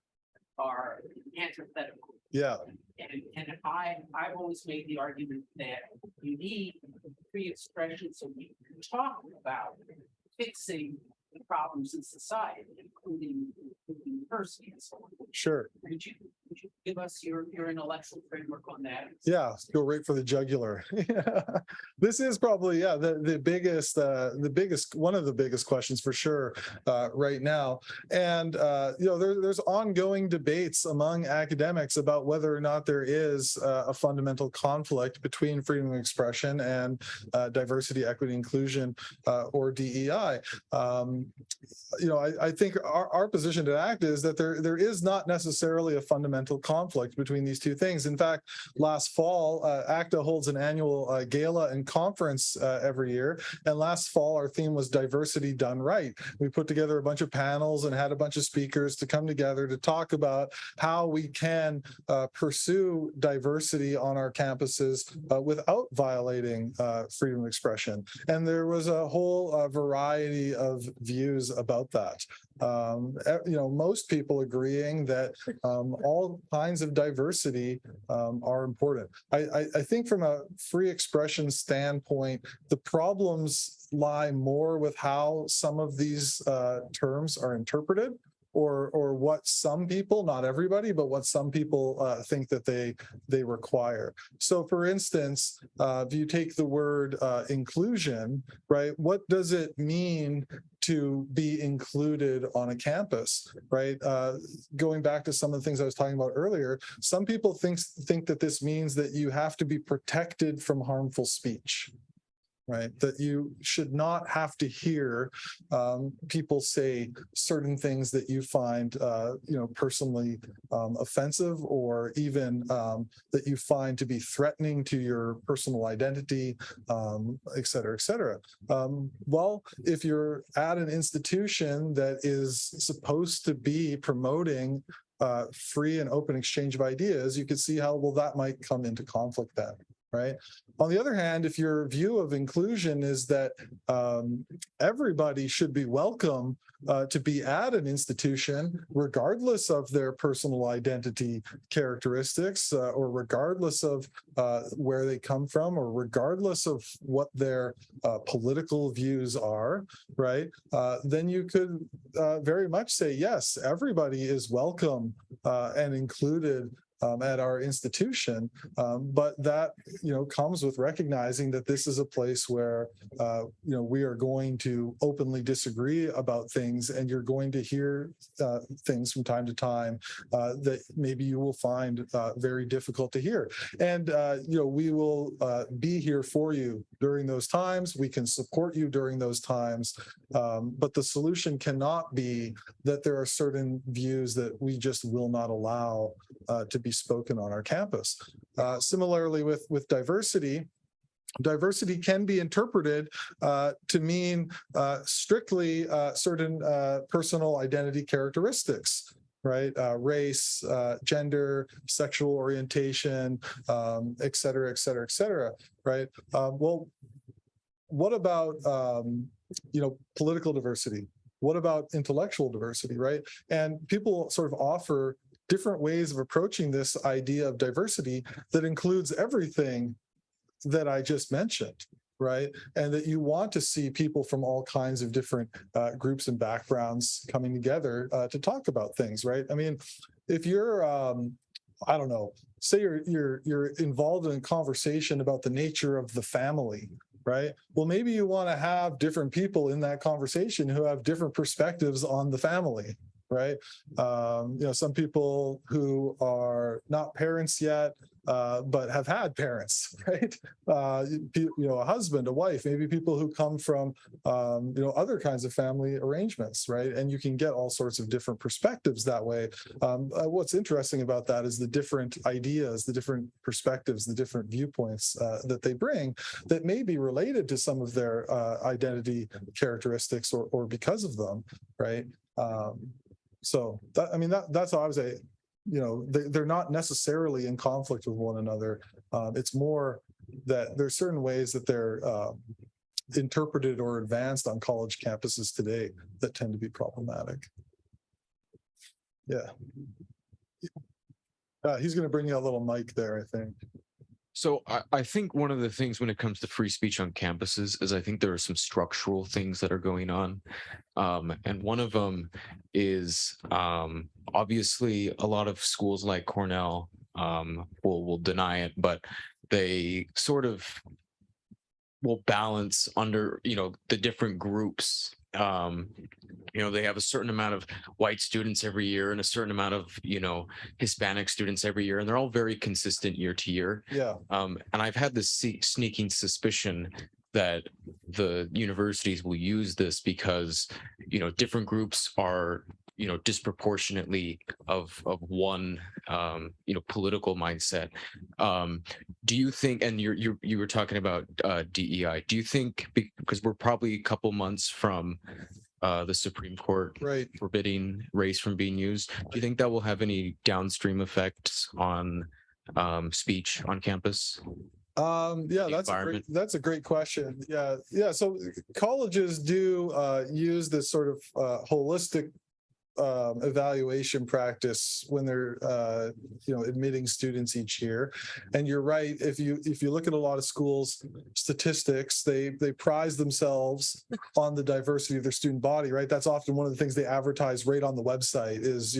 are antithetical. Yeah. And I've always made the argument that you need free expression so you can talk about fixing the problems in society, including diversity and so on. Sure. Would you give us your intellectual framework on that? Yeah, go right for the jugular. This is probably the biggest one of the biggest questions for sure right now. And there's ongoing debates among academics about whether or not there is a fundamental conflict between freedom of expression and diversity, equity, inclusion, or DEI. I think our position to ACTA is that there is not necessarily a fundamental conflict between these two things. In fact, last fall, ACTA holds an annual gala and conference every year. And last fall, our theme was diversity done right. We put together a bunch of panels and had a bunch of speakers to come together to talk about how we can pursue diversity on our campuses without violating freedom of expression. And there was a whole variety of views about that. Most people agreeing that all kinds of diversity are important. I think from a free expression standpoint, the problems lie more with how some of these terms are interpreted. or what some people, not everybody, but what some people think that they require. So for instance, if you take the word inclusion, right, what does it mean to be included on a campus, right? Going back to some of the things I was talking about earlier, some people think that this means that you have to be protected from harmful speech, right? That you should not have to hear people say certain things that you find, personally offensive, or even that you find to be threatening to your personal identity, et cetera, et cetera. Well, if you're at an institution that is supposed to be promoting free and open exchange of ideas, you could see how, well, that might come into conflict then. Right. On the other hand, if your view of inclusion is that everybody should be welcome to be at an institution, regardless of their personal identity characteristics, or regardless of where they come from, or regardless of what their political views are, right, then you could very much say, yes, everybody is welcome and included at our institution, but that comes with recognizing that this is a place where we are going to openly disagree about things, and you're going to hear things from time to time that maybe you will find very difficult to hear. And we will be here for you during those times. We can support you during those times, but the solution cannot be that there are certain views that we just will not allow to be spoken on our campus. Similarly, with diversity can be interpreted to mean strictly certain personal identity characteristics, right? Race, gender, sexual orientation, et cetera, et cetera, et cetera, right? Well, what about, political diversity? What about intellectual diversity, right? And people sort of offer different ways of approaching this idea of diversity that includes everything that I just mentioned, right? And that you want to see people from all kinds of different groups and backgrounds coming together to talk about things, right? I mean, if you're, I don't know, say you're involved in a conversation about the nature of the family, right? Well, maybe you want to have different people in that conversation who have different perspectives on the family, right? Some people who are not parents yet, but have had parents, right? A husband, a wife, maybe people who come from, other kinds of family arrangements, right? And you can get all sorts of different perspectives that way. What's interesting about that is the different ideas, the different perspectives, the different viewpoints that they bring that may be related to some of their identity characteristics or because of them, right? So that's how I would say, they're not necessarily in conflict with one another. It's more that there's certain ways that they're interpreted or advanced on college campuses today that tend to be problematic. Yeah. He's going to bring you a little mic there, I think. So I think one of the things when it comes to free speech on campuses is I think there are some structural things that are going on. And one of them is obviously a lot of schools like Cornell will deny it, but they sort of will balance under, the different groups. They have a certain amount of white students every year and a certain amount of, Hispanic students every year, and they're all very consistent year to year. Yeah. And I've had this sneaking suspicion that the universities will use this because, different groups are, disproportionately of one, political mindset. Do you think, and you were talking about DEI, do you think, because we're probably a couple months from the Supreme Court forbidding race from being used, do you think that will have any downstream effects on speech on campus? That's a great question. Yeah. So colleges do use this sort of holistic evaluation practice when they're admitting students each year. And you're right, if you look at a lot of schools statistics, they prize themselves on the diversity of their student body, right? That's often one of the things they advertise right on the website is,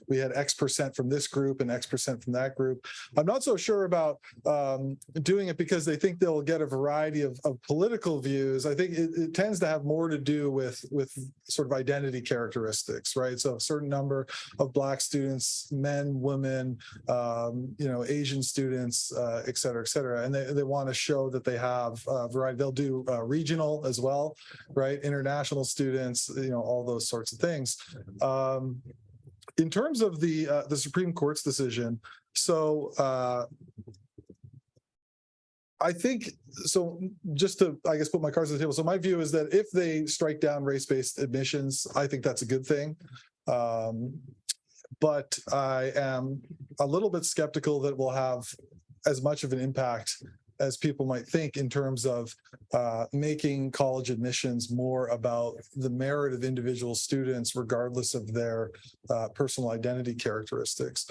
we had X% from this group and X% from that group. I'm not so sure about doing it because they think they'll get a variety of political views. I think it tends to have more to do with sort of identity characteristics, right? So a certain number of Black students, men, women, Asian students, et cetera, and they want to show that they have variety. They'll do regional as well, right? International students, all those sorts of things. In terms of the Supreme Court's decision, so I think, so just to, I guess, put my cards on the table. So my view is that if they strike down race-based admissions, I think that's a good thing. But I am a little bit skeptical that we'll have as much of an impact as people might think in terms of making college admissions more about the merit of individual students, regardless of their personal identity characteristics,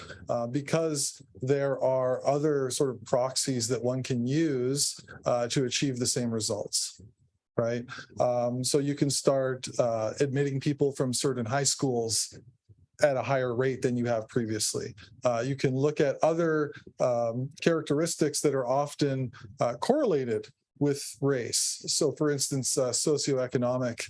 because there are other sort of proxies that one can use to achieve the same results. Right. So you can start admitting people from certain high schools at a higher rate than you have previously. You can look at other characteristics that are often correlated with race. So for instance, socioeconomic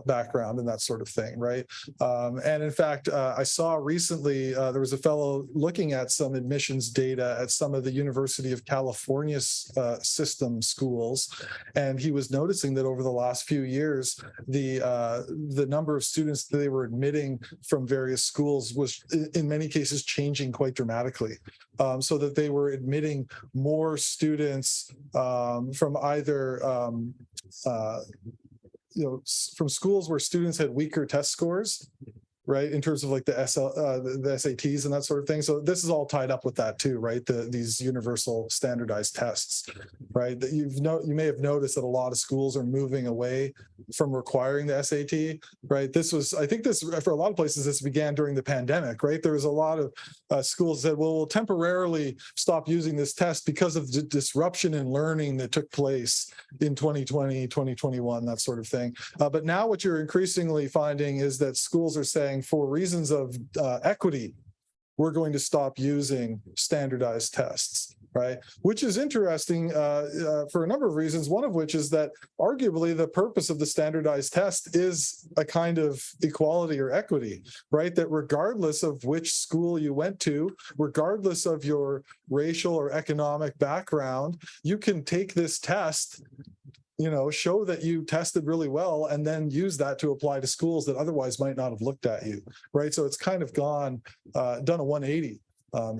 background and that sort of thing, right? And in fact, I saw recently, there was a fellow looking at some admissions data at some of the University of California's system schools. And he was noticing that over the last few years, the number of students that they were admitting from various schools was in many cases changing quite dramatically. So that they were admitting more students from either from schools where students had weaker test scores, right, in terms of like the SATs and that sort of thing. So this is all tied up with that too, right? These universal standardized tests, right? That you may have noticed that a lot of schools are moving away from requiring the SAT, right? I think this for a lot of places, this began during the pandemic, right? There was a lot of schools that will temporarily stop using this test because of the disruption in learning that took place in 2020, 2021, that sort of thing. But now what you're increasingly finding is that schools are saying, for reasons of equity, we're going to stop using standardized tests, right? Which is interesting for a number of reasons, one of which is that arguably the purpose of the standardized test is a kind of equality or equity, right? That regardless of which school you went to, regardless of your racial or economic background, you can take this test, show that you tested really well, and then use that to apply to schools that otherwise might not have looked at you, right? So it's kind of done a 180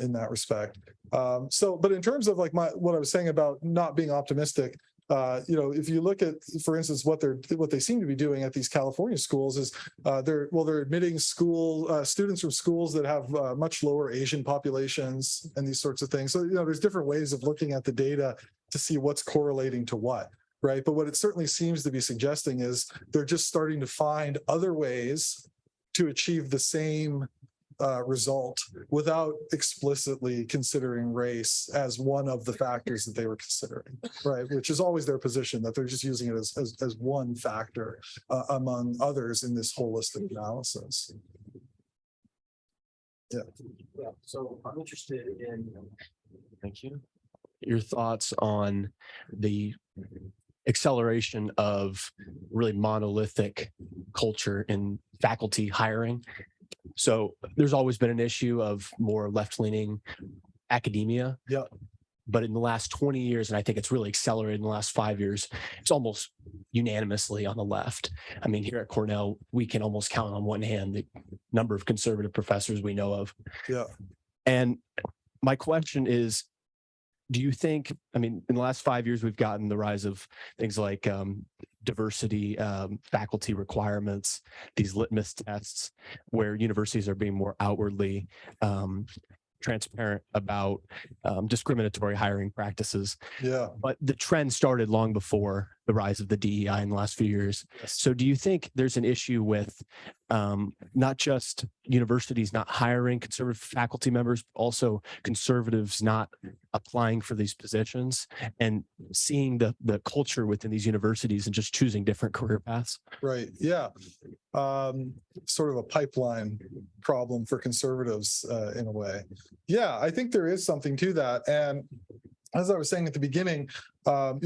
in that respect. But in terms of like what I was saying about not being optimistic, if you look at, for instance, what they seem to be doing at these California schools is they're admitting students from schools that have much lower Asian populations and these sorts of things. So there's different ways of looking at the data to see what's correlating to what. Right. But what it certainly seems to be suggesting is they're just starting to find other ways to achieve the same result without explicitly considering race as one of the factors that they were considering. Right. Which is always their position, that they're just using it as one factor among others in this holistic analysis. Yeah. So I'm interested in, thank you, your thoughts on the acceleration of really monolithic culture in faculty hiring. So there's always been an issue of more left-leaning academia. Yeah. But in the last 20 years, and I think it's really accelerated in the last 5 years, it's almost unanimously on the left. I mean, here at Cornell, we can almost count on one hand the number of conservative professors we know of. Yeah. And my question is, do you think, I mean, in the last 5 years, we've gotten the rise of things like diversity, faculty requirements, these litmus tests, where universities are being more outwardly transparent about discriminatory hiring practices. Yeah. But the trend started long before the rise of the DEI in the last few years. So do you think there's an issue with not just universities not hiring conservative faculty members, but also conservatives not applying for these positions and seeing the culture within these universities and just choosing different career paths? Right. Yeah. Sort of a pipeline problem for conservatives in a way. Yeah, I think there is something to that. And as I was saying at the beginning, I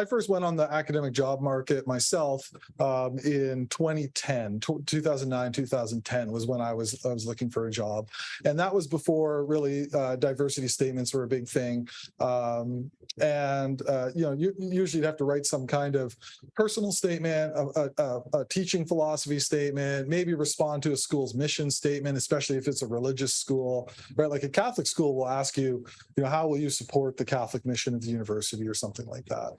first went on the academic job market myself in 2010, 2009, 2010 was when I was looking for a job, and that was before really diversity statements were a big thing. You usually have to write some kind of personal statement, a teaching philosophy statement, maybe respond to a school's mission statement, especially if it's a religious school, right? Like a Catholic school will ask you, how will you support the Catholic mission of the university or something like that.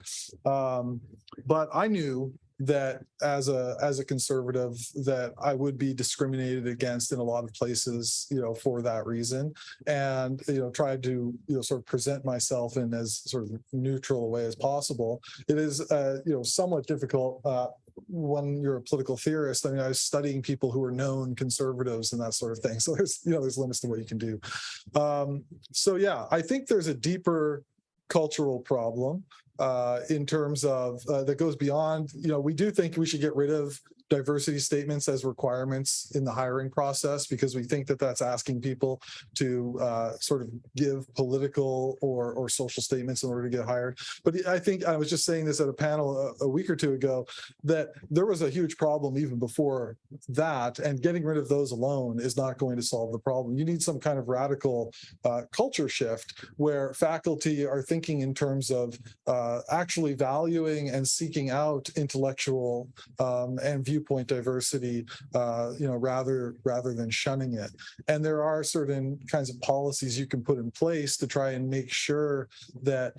But I knew that as a conservative that I would be discriminated against in a lot of places, for that reason, and tried to sort of present myself in as sort of neutral a way as possible. It is somewhat difficult when you're a political theorist. I mean, I was studying people who are known conservatives and that sort of thing. So there's limits to what you can do. I think there's a deeper cultural problem in terms of that goes beyond, we do think we should get rid of diversity statements as requirements in the hiring process, because we think that that's asking people to sort of give political or social statements in order to get hired. But I think I was just saying this at a panel a week or two ago, that there was a huge problem even before that, and getting rid of those alone is not going to solve the problem. You need some kind of radical culture shift where faculty are thinking in terms of actually valuing and seeking out intellectual and viewpoint diversity, rather than shunning it. And there are certain kinds of policies you can put in place to try and make sure that,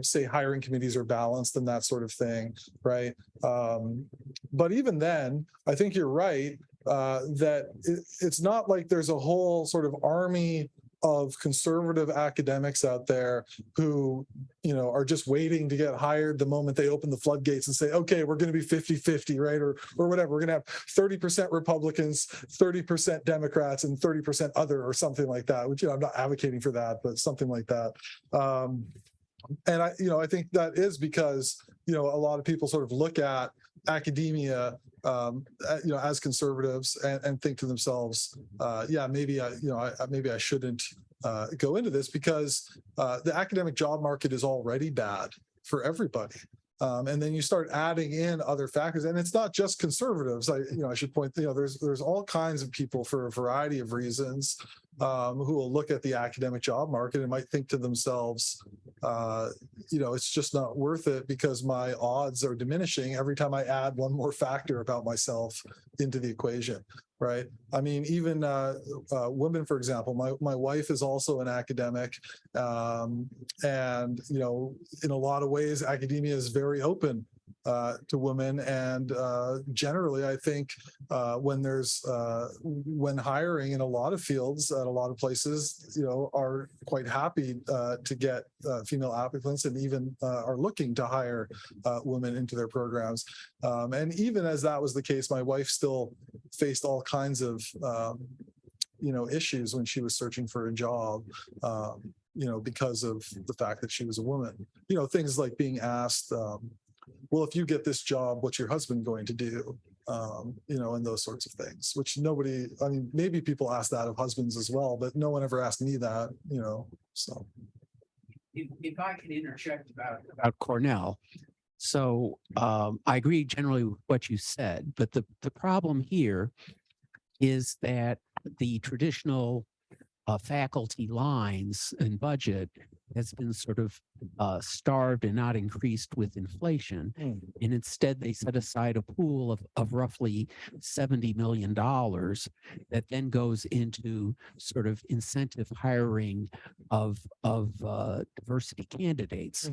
say, hiring committees are balanced and that sort of thing, right? But even then, I think you're right that it's not like there's a whole sort of army of conservative academics out there who, are just waiting to get hired the moment they open the floodgates and say, okay, we're going to be 50-50, right? Or whatever. We're going to have 30% Republicans, 30% Democrats, and 30% other, or something like that, which, I'm not advocating for that, but something like that. And I think that is because, a lot of people sort of look at academia as conservatives and think to themselves, maybe I shouldn't go into this, because the academic job market is already bad for everybody. And then you start adding in other factors, and it's not just conservatives. I should point, there's all kinds of people for a variety of reasons who will look at the academic job market and might think to themselves, it's just not worth it because my odds are diminishing every time I add one more factor about myself into the equation, right? I mean, even women, for example, my wife is also an academic, and, in a lot of ways, academia is very open to women, and generally, I think when hiring in a lot of fields at a lot of places, are quite happy to get female applicants, and even are looking to hire women into their programs. And even as that was the case, my wife still faced all kinds of issues when she was searching for a job. Because of the fact that she was a woman. Things like being asked, well, if you get this job, what's your husband going to do? And those sorts of things, which maybe people ask that of husbands as well, but no one ever asked me that, so. If I can interject About Cornell. So I agree generally with what you said, but the problem here is that the traditional faculty lines and budget has been sort of starved and not increased with inflation. And instead, they set aside a pool of roughly $70 million that then goes into sort of incentive hiring of diversity candidates.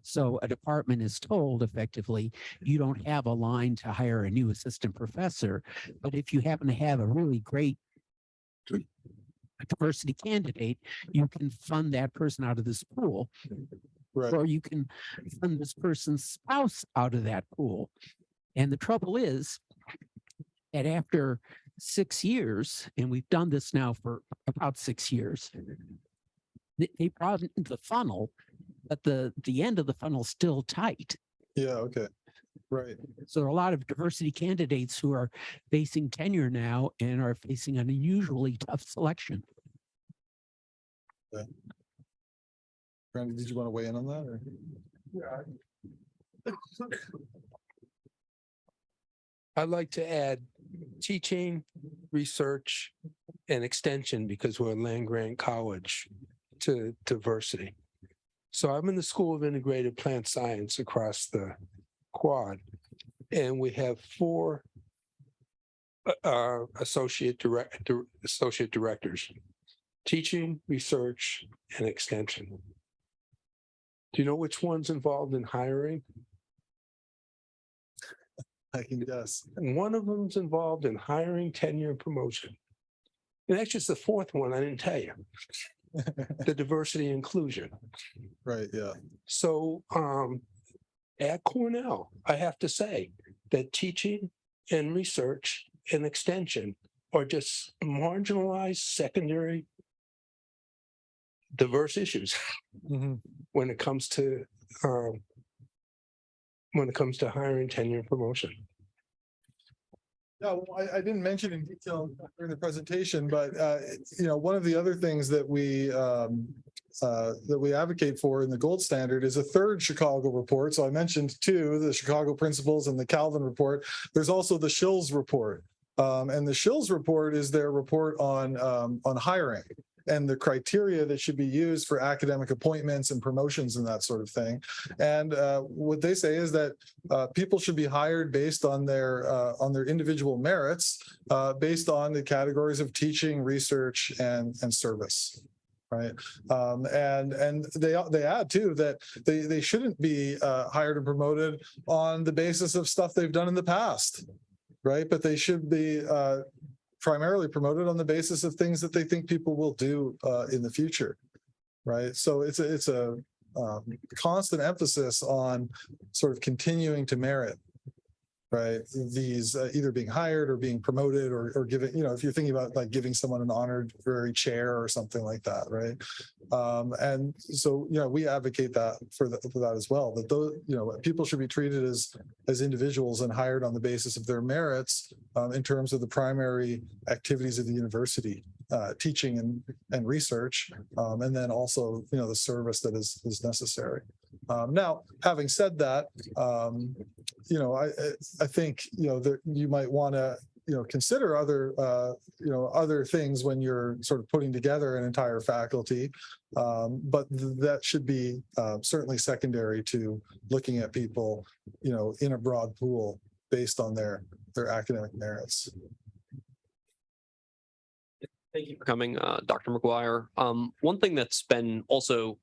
So a department is told effectively, you don't have a line to hire a new assistant professor, but if you happen to have a really great diversity candidate, you can fund that person out of this pool. Right. or you can fund this person's spouse out of that pool. And the trouble is that after 6 years, and we've done this now for about 6 years, they broadened the funnel, but the end of the funnel is still tight. Yeah. Okay. Right. So there are a lot of diversity candidates who are facing tenure now and are facing an unusually tough selection. Randy, did you want to weigh in on that? Or? I'd like to add teaching, research, and extension because we're a land grant college to diversity. So I'm in the School of Integrated Plant Science across the quad, and we have 4 associate directors, teaching, research, and extension. Do you know which one's involved in hiring? I can guess. And one of them's involved in hiring, tenure, and promotion. And that's just the 4th one I didn't tell you, the diversity inclusion. Right. Yeah. So at Cornell, I have to say that teaching and research and extension are just marginalized secondary diverse issues when it comes to hiring, tenure, and promotion. Yeah, well, I didn't mention in detail during the presentation, but one of the other things that we advocate for in the gold standard is a 3rd Chicago report. So I mentioned 2, the Chicago Principles and the Calvin report. There's also the Shills report, and the Shills report is their report on hiring and the criteria that should be used for academic appointments and promotions and that sort of thing. And what they say is that people should be hired based on their individual merits, based on the categories of teaching, research, and service. Right. And they add too that they shouldn't be hired and promoted on the basis of stuff they've done in the past. Right. But they should be primarily promoted on the basis of things that they think people will do in the future, right? So it's a constant emphasis on sort of continuing to merit, right? These either being hired or being promoted or giving, if you're thinking about like giving someone an honorary chair or something like that, right? And so, we advocate that for that as well, that those, people should be treated as individuals and hired on the basis of their merits in terms of the primary activities of the university, teaching and research, and then also, the service that is necessary. Now, having said that, I think, that you might want to, consider other things when you're sort of putting together an entire faculty, but that should be certainly secondary to looking at people, in a broad pool based on their academic merits. Thank you for coming, Dr. McGuire. One thing that's been also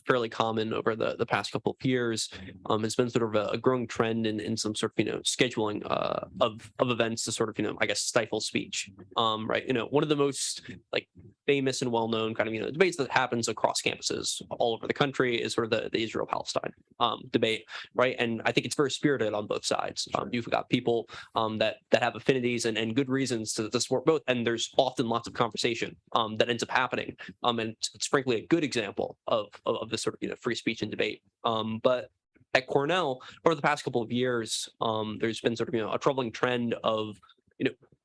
fairly common over the past couple of years has been sort of a growing trend in some sort of scheduling of events to sort of I guess stifle speech. Right. One of the most famous and well-known kind of debates that happens across campuses all over the country is sort of the Israel-Palestine debate. Right. And I think it's very spirited on both sides. You've got people that have affinities and good reasons to support both, and there's often lots of conversation that ends up happening. And it's frankly a good example of this sort of free speech and debate. But at Cornell, over the past couple of years, there's been sort of a troubling trend of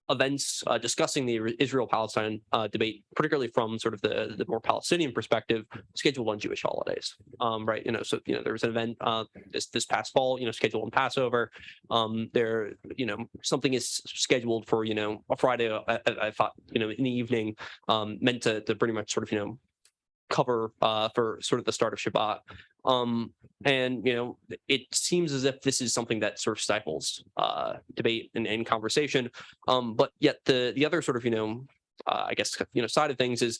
events discussing the Israel-Palestine debate, particularly from sort of the more Palestinian perspective, scheduled on Jewish holidays. Right. So there was an event this past fall, scheduled on Passover. There, something is scheduled for a Friday. I thought in the evening, meant to pretty much sort of cover for sort of the start of Shabbat. And it seems as if this is something that sort of stifles debate and conversation. But yet the other sort of I guess side of things is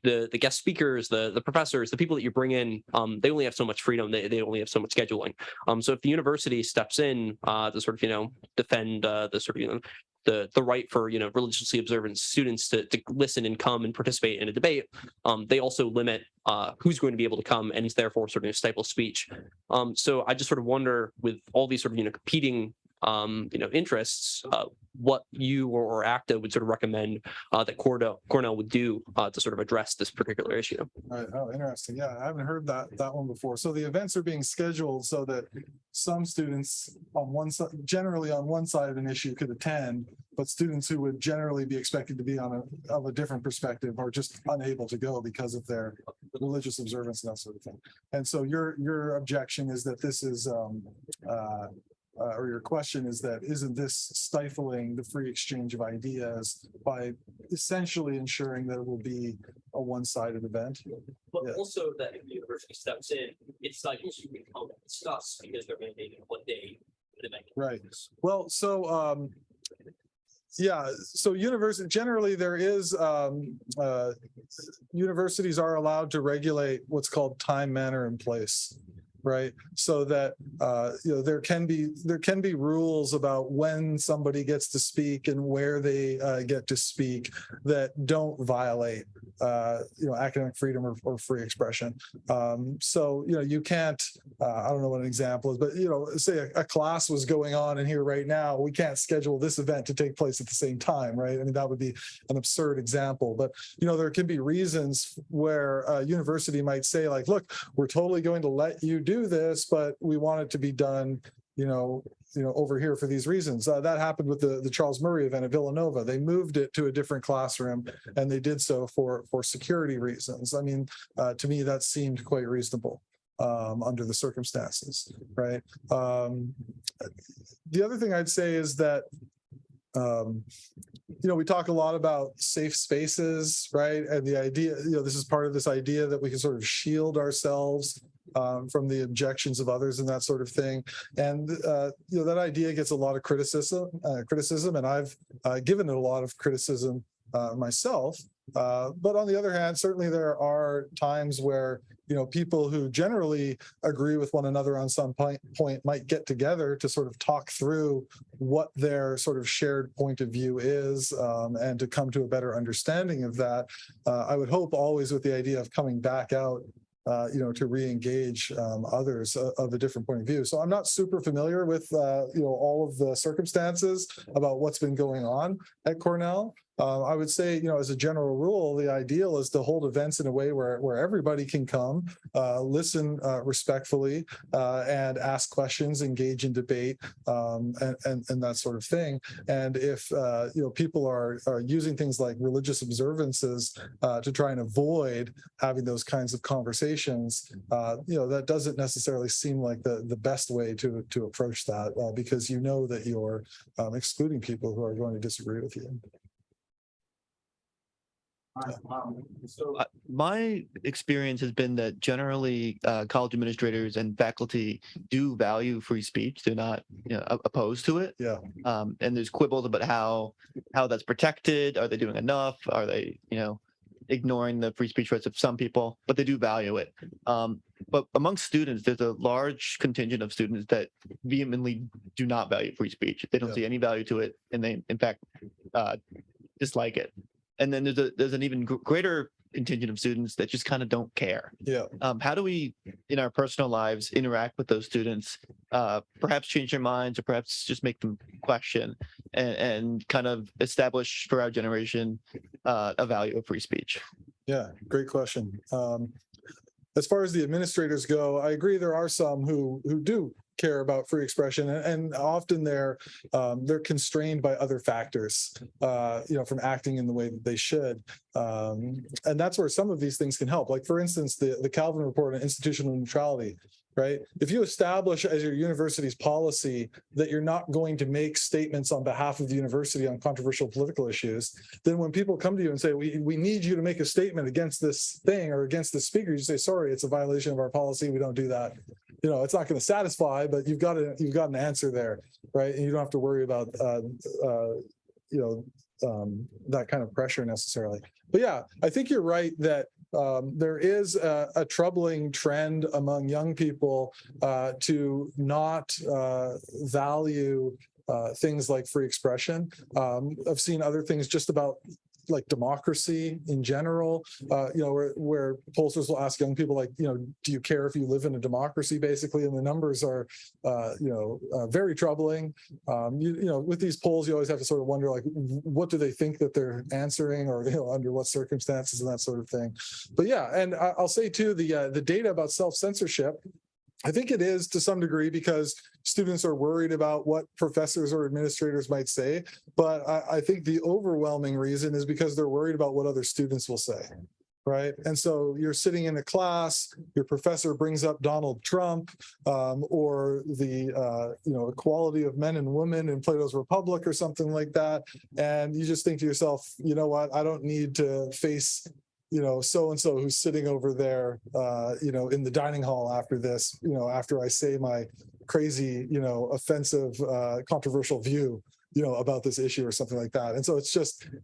the guest speakers, the professors, the people that you bring in, they only have so much freedom. They only have so much scheduling. So if the university steps in to sort of defend the sort of the right for religiously observant students to listen and come and participate in a debate, they also limit who's going to be able to come, and therefore sort of stifle speech. So I just sort of wonder, with all these sort of competing interests, what you or ACTA would sort of recommend that Cornell would do to sort of address this particular issue. Right. Oh, interesting. Yeah, I haven't heard that one before. So the events are being scheduled so that some students on one side, generally on one side of an issue, could attend, but students who would generally be expected to be of a different perspective are just unable to go because of their religious observance and that sort of thing. And so your objection is that this is or your question is that isn't this stifling the free exchange of ideas by essentially ensuring that it will be a one-sided event? But Yeah. also that if the university steps in, it stifles you can come and discuss because they're mandating what day the event is. Right. Well, so yeah, so generally there is universities are allowed to regulate what's called time, manner, and place. Right, so that there can be rules about when somebody gets to speak and where they get to speak that don't violate academic freedom or free expression. So you can't. I don't know what an example is, but say a class was going on in here right now. We can't schedule this event to take place at the same time, right? I mean, that would be an absurd example. But there can be reasons where a university might say, like, look, we're totally going to let you do this, but we want it to be done, over here for these reasons. That happened with the Charles Murray event at Villanova. They moved it to a different classroom, and they did so for security reasons. I mean, to me, that seemed quite reasonable under the circumstances, right? The other thing I'd say is that we talk a lot about safe spaces, right? And the idea, this is part of this idea that we can sort of shield ourselves from the objections of others and that sort of thing. And, that idea gets a lot of criticism, and I've given it a lot of criticism myself. But on the other hand, certainly there are times where, people who generally agree with one another on some point might get together to sort of talk through what their sort of shared point of view is, and to come to a better understanding of that. I would hope always with the idea of coming back out to re-engage others of a different point of view. So I'm not super familiar with, all of the circumstances about what's been going on at Cornell. I would say, as a general rule, the ideal is to hold events in a way where everybody can come, listen respectfully, and ask questions, engage in debate, and that sort of thing. And if people are using things like religious observances to try and avoid having those kinds of conversations, that doesn't necessarily seem like the best way to approach that, because that you're excluding people who are going to disagree with you. My experience has been that generally college administrators and faculty do value free speech. They're not opposed to it. Yeah. And there's quibbles about how that's protected. Are they doing enough? Are they ignoring the free speech rights of some people? But they do value it. But amongst students, there's a large contingent of students that vehemently do not value free speech. They don't see any value to it, and they in fact dislike it. And then there's an even greater contingent of students that just kind of don't care. Yeah. How do we, in our personal lives, interact with those students, perhaps change their minds, or perhaps just make them question, and kind of establish for our generation a value of free speech? Yeah, great question. As far as the administrators go, I agree there are some who do care about free expression, and often they're constrained by other factors, from acting in the way that they should. And that's where some of these things can help. Like, for instance, the Calvin Report on institutional neutrality, right? If you establish as your university's policy that you're not going to make statements on behalf of the university on controversial political issues, then when people come to you and say, we need you to make a statement against this thing or against this speaker, you say, sorry, it's a violation of our policy. We don't do that. It's not going to satisfy, but you've got an answer there, right? And you don't have to worry about, that kind of pressure necessarily. But yeah, I think you're right that there is a troubling trend among young people to not value things like free expression. I've seen other things just about like democracy in general, where pollsters will ask young people, like, do you care if you live in a democracy, basically? And the numbers are, very troubling. With these polls, you always have to sort of wonder, like, what do they think that they're answering, or, under what circumstances and that sort of thing. But yeah, and I'll say too, the data about self-censorship, I think it is to some degree because students are worried about what professors or administrators might say. But I think the overwhelming reason is because they're worried about what other students will say. Right. And so you're sitting in a class, your professor brings up Donald Trump, or the, equality of men and women in Plato's Republic or something like that. And you just think to yourself, you know what, I don't need to face so-and-so who's sitting over there, in the dining hall after this, after I say my crazy, offensive, controversial view, about this issue or something like that. And so it's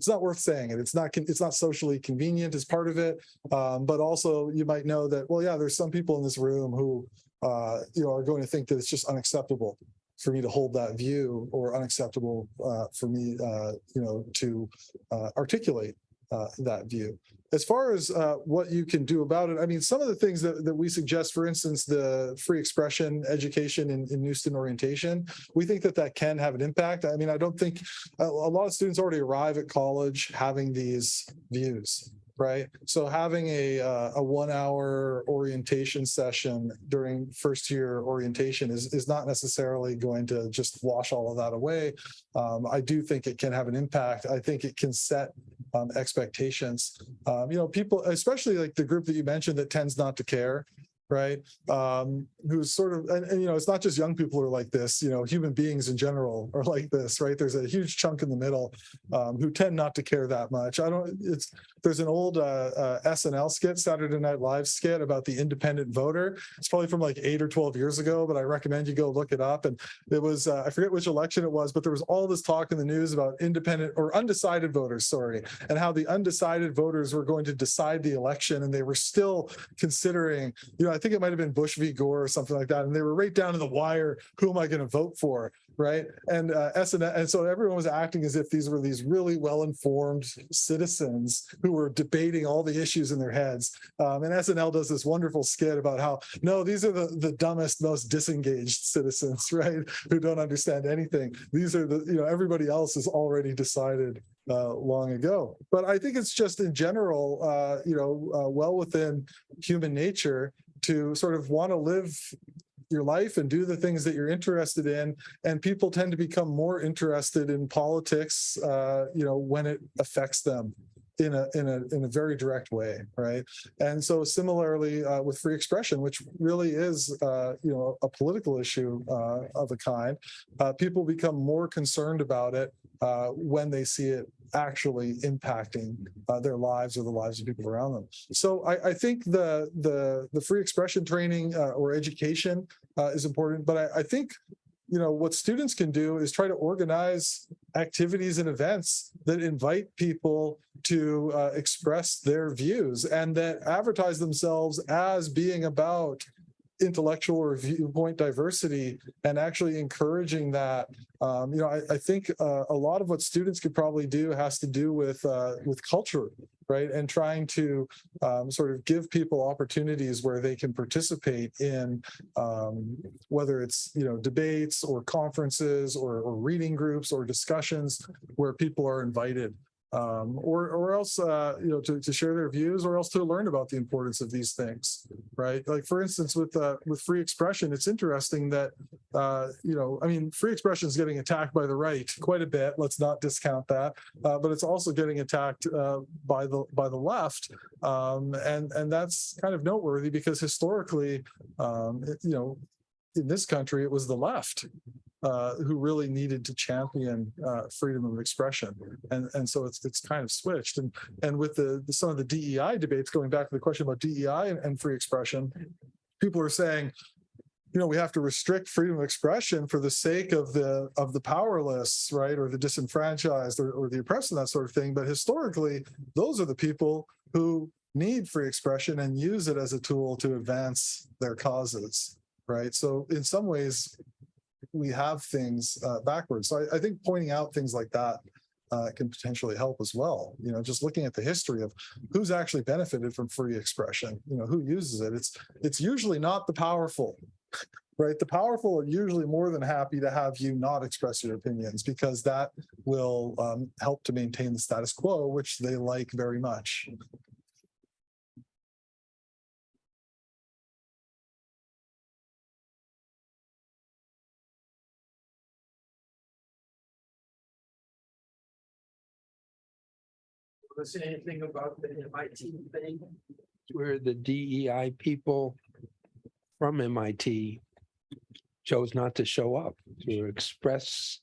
not worth saying it. It's not socially convenient as part of it. But also you might know that, well, yeah, there's some people in this room who, are going to think that it's just unacceptable for me to hold that view, or unacceptable for me, to articulate that view. As far as what you can do about it, I mean, some of the things that we suggest, for instance, the free expression education in new student orientation, we think that can have an impact. I mean, I don't think a lot of students already arrive at college having these views. Right. So having a 1 hour orientation session during first year orientation is not necessarily going to just wash all of that away. I do think it can have an impact. I think it can set expectations. People, especially like the group that you mentioned that tends not to care. Right. Who's sort of, and it's not just young people who are like this, human beings in general are like this, right? There's a huge chunk in the middle who tend not to care that much. There's an old SNL skit, Saturday Night Live skit about the independent voter. It's probably from like 8 or 12 years ago, but I recommend you go look it up. And it was, I forget which election it was, but there was all this talk in the news about independent or undecided voters, and how the undecided voters were going to decide the election. And they were still considering, I think it might have been Bush v. Gore or something like that. And they were right down to the wire. Who am I going to vote for? Right. And and so everyone was acting as if these were these really well-informed citizens who were debating all the issues in their heads. And SNL does this wonderful skit about how, no, these are the dumbest, most disengaged citizens, right? Who don't understand anything. These are everybody else has already decided long ago. But I think it's just in general, well within human nature to sort of want to live your life and do the things that you're interested in. And people tend to become more interested in politics, when it affects them in a very direct way, right? And so similarly with free expression, which really is a political issue of a kind, people become more concerned about it when they see it actually impacting their lives or the lives of people around them. So I think the free expression training or education is important, but I think what students can do is try to organize activities and events that invite people to express their views and that advertise themselves as being about intellectual or viewpoint diversity and actually encouraging that. I think a lot of what students could probably do has to do with culture, right? And trying to sort of give people opportunities where they can participate in whether it's debates or conferences or reading groups or discussions where people are invited. Or else, to share their views, or else to learn about the importance of these things, right? Like for instance, with free expression, it's interesting that, free expression is getting attacked by the right quite a bit. Let's not discount that, but it's also getting attacked by the left, and that's kind of noteworthy because historically, in this country, it was the left who really needed to champion freedom of expression, and so it's kind of switched. And with some of the DEI debates, going back to the question about DEI and free expression, people are saying, we have to restrict freedom of expression for the sake of the powerless, right, or the disenfranchised or the oppressed and that sort of thing. But historically, those are the people who need free expression and use it as a tool to advance their causes, right? So in some ways, we have things backwards. So I think pointing out things like that can potentially help as well. Just looking at the history of who's actually benefited from free expression, who uses it. It's usually not the powerful, right? The powerful are usually more than happy to have you not express your opinions because that will help to maintain the status quo, which they like very much. Was there anything about the MIT thing where the DEI people from MIT chose not to show up to express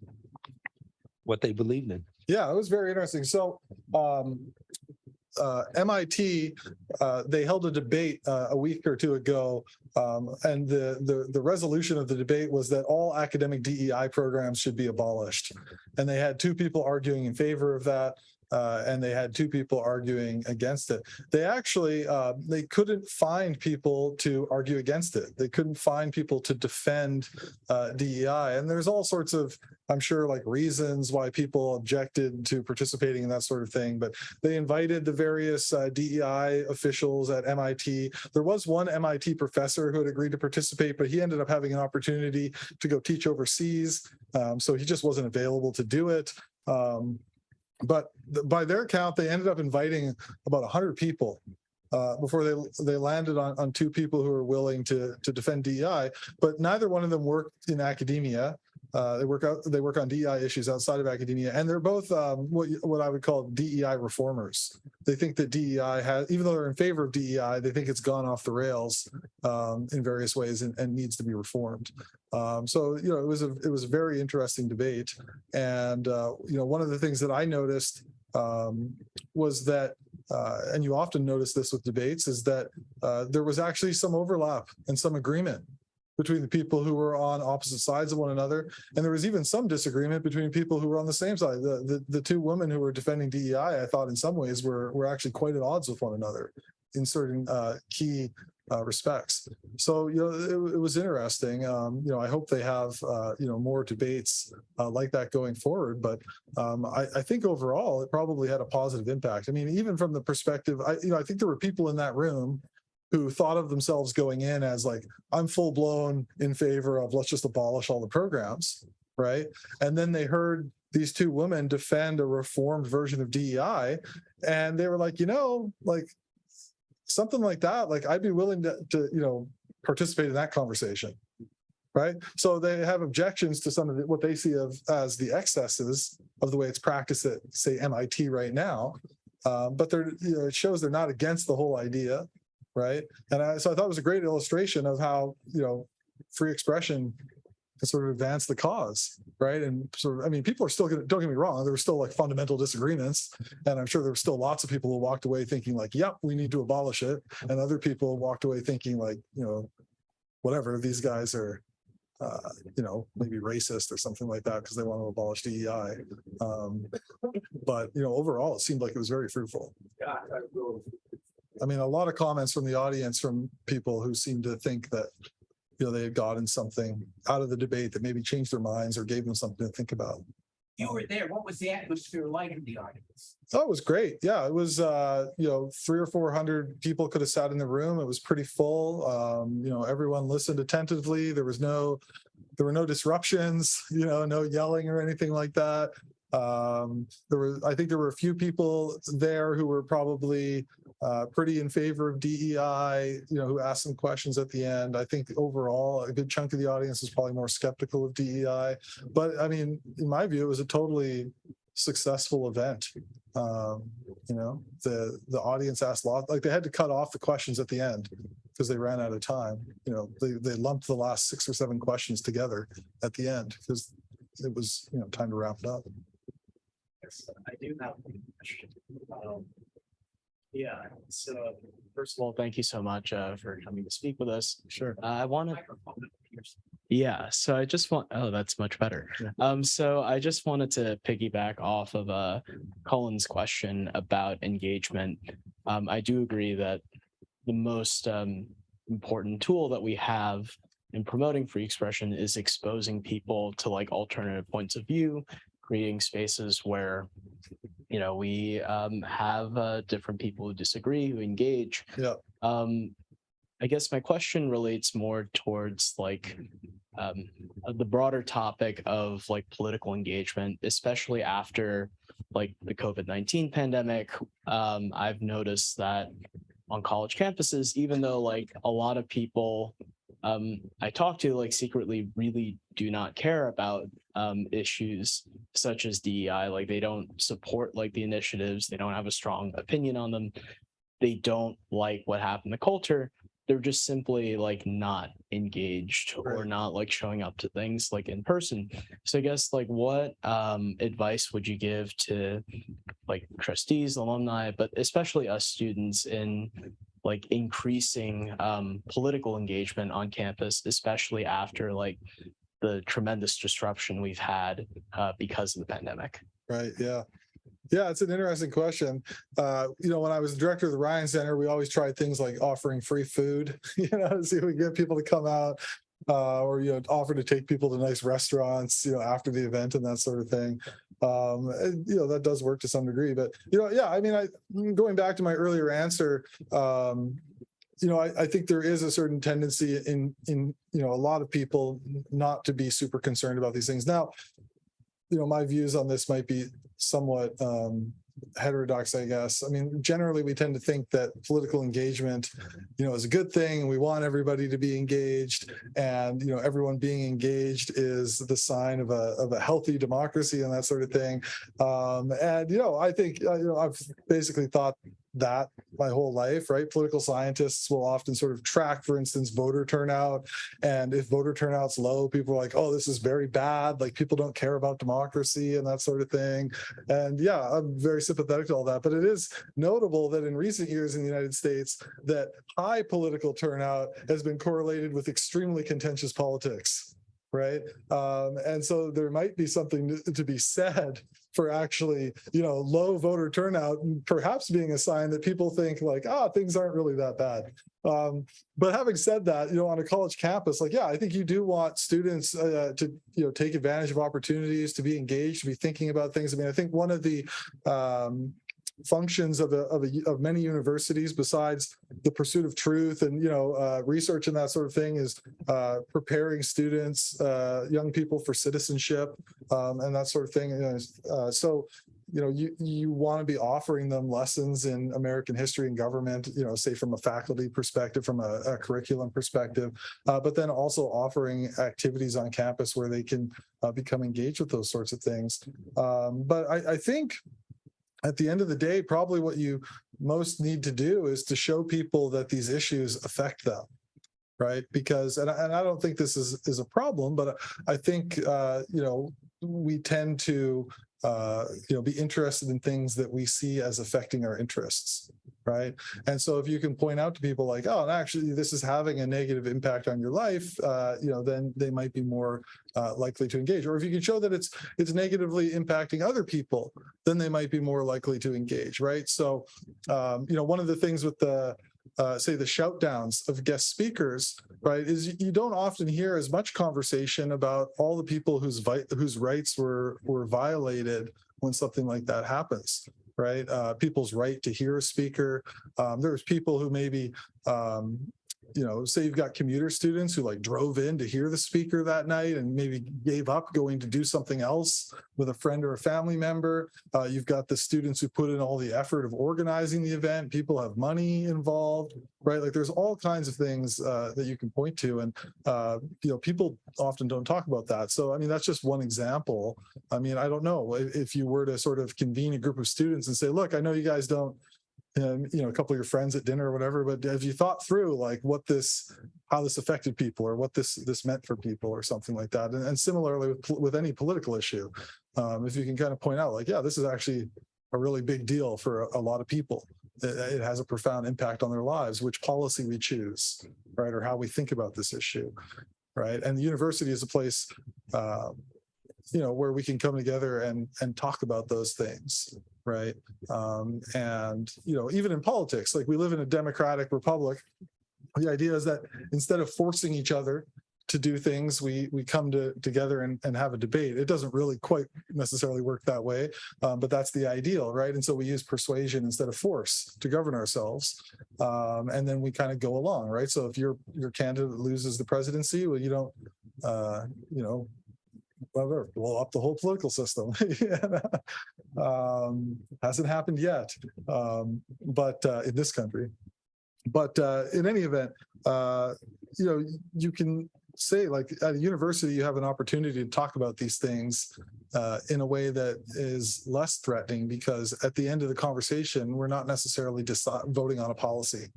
what they believed in? Yeah, it was very interesting. So MIT, they held a debate a week or two ago, and the resolution of the debate was that all academic DEI programs should be abolished. And they had two people arguing in favor of that. And they had two people arguing against it. They actually, they couldn't find people to argue against it. They couldn't find people to defend DEI. And there's all sorts of, I'm sure, like reasons why people objected to participating in that sort of thing. But they invited the various DEI officials at MIT. There was one MIT professor who had agreed to participate, but he ended up having an opportunity to go teach overseas. So he just wasn't available to do it. But by their count, they ended up inviting about 100 people before they landed on two people who were willing to defend DEI. But neither one of them worked in academia. They work on DEI issues outside of academia, and they're both what I would call DEI reformers. They think that DEI has, even though they're in favor of DEI, they think it's gone off the rails in various ways and needs to be reformed. So it was a very interesting debate, and one of the things that I noticed was that, and you often notice this with debates, is that there was actually some overlap and some agreement between the people who were on opposite sides of one another. And there was even some disagreement between people who were on the same side. The two women who were defending DEI, I thought in some ways were actually quite at odds with one another in certain key respects. So, it was interesting. I hope they have, more debates like that going forward. But I think overall, it probably had a positive impact. I mean, even from the perspective, I think there were people in that room who thought of themselves going in as like, I'm full blown in favor of let's just abolish all the programs, right? And then they heard these two women defend a reformed version of DEI, and they were like, like something like that, like I'd be willing to participate in that conversation, right? So they have objections to some of what they see as the excesses of the way it's practiced at, say, MIT right now, but it shows they're not against the whole idea. Right. And so I thought it was a great illustration of how, free expression can sort of advance the cause. Right. And people are still don't get me wrong, there were still like fundamental disagreements. And I'm sure there were still lots of people who walked away thinking like, yep, we need to abolish it. And other people walked away thinking like, whatever, these guys are, maybe racist or something like that because they want to abolish DEI. But, overall, it seemed like it was very fruitful. I mean, a lot of comments from the audience from people who seemed to think that, they had gotten something out of the debate that maybe changed their minds or gave them something to think about. You were there. What was the atmosphere like in the audience? Oh, it was great. Yeah, it was, 300 or 400 people could have sat in the room. It was pretty full. Everyone listened attentively. There were no disruptions, no yelling or anything like that. I think there were a few people there who were probably pretty in favor of DEI, who asked some questions at the end. I think overall, a good chunk of the audience is probably more skeptical of DEI. But I mean, in my view, it was a totally successful event. The audience asked a lot, like they had to cut off the questions at the end because they ran out of time. They lumped the last 6 or 7 questions together at the end because it was, time to wrap it up. Yes, I do have a question. So first of all, thank you so much for coming to speak with us. Sure. I want to. So I just want. Oh, that's much better. So I just wanted to piggyback off of Colin's question about engagement. I do agree that the most important tool that we have in promoting free expression is exposing people to like alternative points of view, creating spaces where, you know, we have different people who disagree, who engage. Yeah. I guess my question relates more towards like the broader topic of like political engagement, especially after like the COVID-19 pandemic. I've noticed that on college campuses, even though like a lot of people I talk to like secretly really do not care about issues such as DEI, like they don't support like the initiatives, they don't have a strong opinion on them, they don't like what happened to culture, they're just simply like not engaged or Right. not like showing up to things like in person. So I guess like what advice would you give to like trustees, alumni, but especially us students in like increasing political engagement on campus, especially after like the tremendous disruption we've had because of the pandemic? Right. Yeah. Yeah, it's an interesting question. When I was director of the Ryan Center, we always tried things like offering free food, to see if we get people to come out, or offer to take people to nice restaurants, after the event and that sort of thing. That does work to some degree, but going back to my earlier answer, I think there is a certain tendency in a lot of people not to be super concerned about these things. Now, my views on this might be somewhat heterodox, I guess. I mean, generally, we tend to think that political engagement, is a good thing, and we want everybody to be engaged, and everyone being engaged is the sign of a healthy democracy and that sort of thing. I think I've basically thought that my whole life, right? Political scientists will often sort of track, for instance, voter turnout. And if voter turnout's low, people are like, oh, this is very bad. Like people don't care about democracy and that sort of thing. And yeah, I'm very sympathetic to all that. But it is notable that in recent years in the United States, that high political turnout has been correlated with extremely contentious politics. Right. And so there might be something to be said for actually, low voter turnout, perhaps being a sign that people think like, things aren't really that bad. But having said that, on a college campus, I think you do want students to, take advantage of opportunities, to be engaged, to be thinking about things. I mean, I think one of the functions of many universities, besides the pursuit of truth and research and that sort of thing, is preparing students, young people, for citizenship and that sort of thing. So you want to be offering them lessons in American history and government, say from a faculty perspective, from a curriculum perspective, but then also offering activities on campus where they can become engaged with those sorts of things. But I think at the end of the day, probably what you most need to do is to show people that these issues affect them, right? Because, and I don't think this is a problem, but I think, we tend to, be interested in things that we see as affecting our interests, right? And so if you can point out to people like, oh, actually, this is having a negative impact on your life, then they might be more likely to engage. Or if you can show that it's negatively impacting other people, then they might be more likely to engage, right? So, one of the things with the say the shout downs of guest speakers, right, is you don't often hear as much conversation about all the people whose rights were violated when something like that happens, right? People's right to hear a speaker. There's people who maybe say you've got commuter students who drove in to hear the speaker that night and maybe gave up going to do something else with a friend or a family member. You've got the students who put in all the effort of organizing the event. People have money involved, right? There's all kinds of things that you can point to, and people often don't talk about that. So I mean, that's just one example. I mean, I don't know if you were to sort of convene a group of students and say, look, I know you guys don't, a couple of your friends at dinner or whatever, but have you thought through how this affected people, or what this meant for people, or something like that? And similarly with any political issue, if you can kind of point out this is actually a really big deal for a lot of people. It has a profound impact on their lives, which policy we choose, right? Or how we think about this issue, right? And the university is a place, where we can come together and talk about those things. Right. And, even in politics, we live in a democratic republic. The idea is that instead of forcing each other to do things, we come together and have a debate. It doesn't really quite necessarily work that way, but that's the ideal, right? And so we use persuasion instead of force to govern ourselves, and then we kind of go along, right? So if your candidate loses the presidency, well, you don't, whatever, blow up the whole political system. Hasn't happened yet, but in this country. But in any event, you can say, like, at a university, you have an opportunity to talk about these things in a way that is less threatening, because at the end of the conversation, we're not necessarily voting on a policy,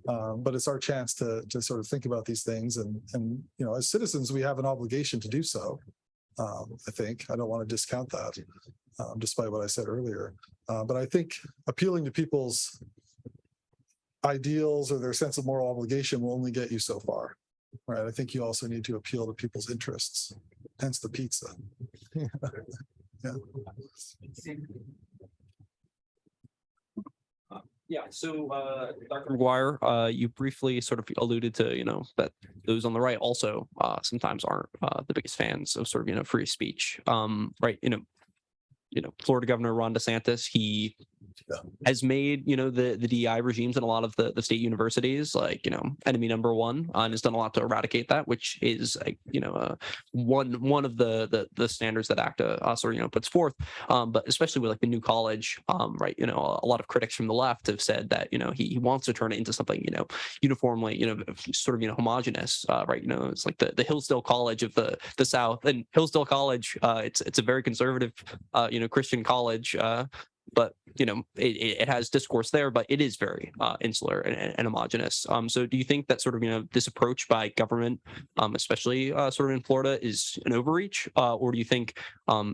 but it's our chance to sort of think about these things. And as citizens, we have an obligation to do so. I think I don't want to discount that, despite what I said earlier. But I think appealing to people's ideals or their sense of moral obligation will only get you so far, right? I think you also need to appeal to people's interests, hence the pizza. Yeah. Yeah, so Dr. McGuire, you briefly sort of alluded to, that those on the right also sometimes aren't the biggest fans of sort of, free speech. Right. Florida Governor Ron DeSantis, he has made, the DEI regimes in a lot of the state universities, like, enemy number one, and has done a lot to eradicate that, which is, one of the standards that ACTA sort of, puts forth. But especially with like the new college, right, a lot of critics from the left have said that, he wants to turn it into something, uniformly, sort of, homogenous, right? It's like the Hillsdale College of the South, and Hillsdale College, it's a very conservative, Christian college, but it has discourse there, but it is very insular and homogenous. So do you think that sort of this approach by government, especially sort of in Florida, is an overreach, or do you think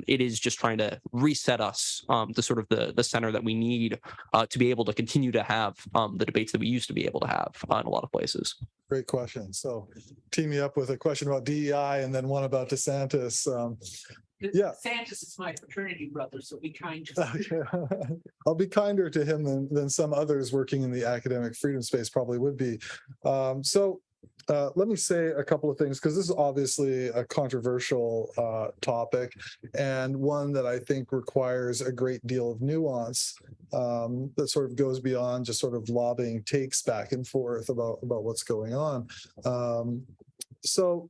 it is just trying to reset us to sort of the center that we need to be able to continue to have the debates that we used to be able to have in a lot of places? Great question. So team me up with a question about DEI and then one about DeSantis. Yeah. DeSantis is my fraternity brother, so be kind to him. I'll be kinder to him than some others working in the academic freedom space probably would be. Let me say a couple of things, because this is obviously a controversial topic, and one that I think requires a great deal of nuance that sort of goes beyond just sort of lobbing takes back and forth about what's going on. So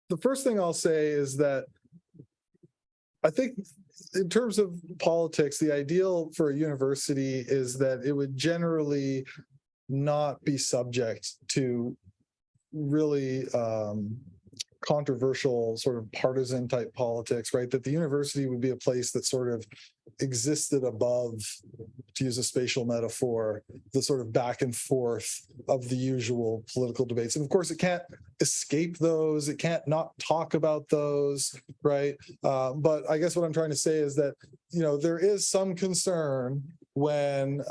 the first thing I'll say is that I think in terms of politics, the ideal for a university is that it would generally not be subject to really controversial sort of partisan type politics, right? That the university would be a place that sort of existed above, to use a spatial metaphor, the sort of back and forth of the usual political debates. And of course, it can't escape those. It can't not talk about those, right? But I guess what I'm trying to say is that, there is some concern when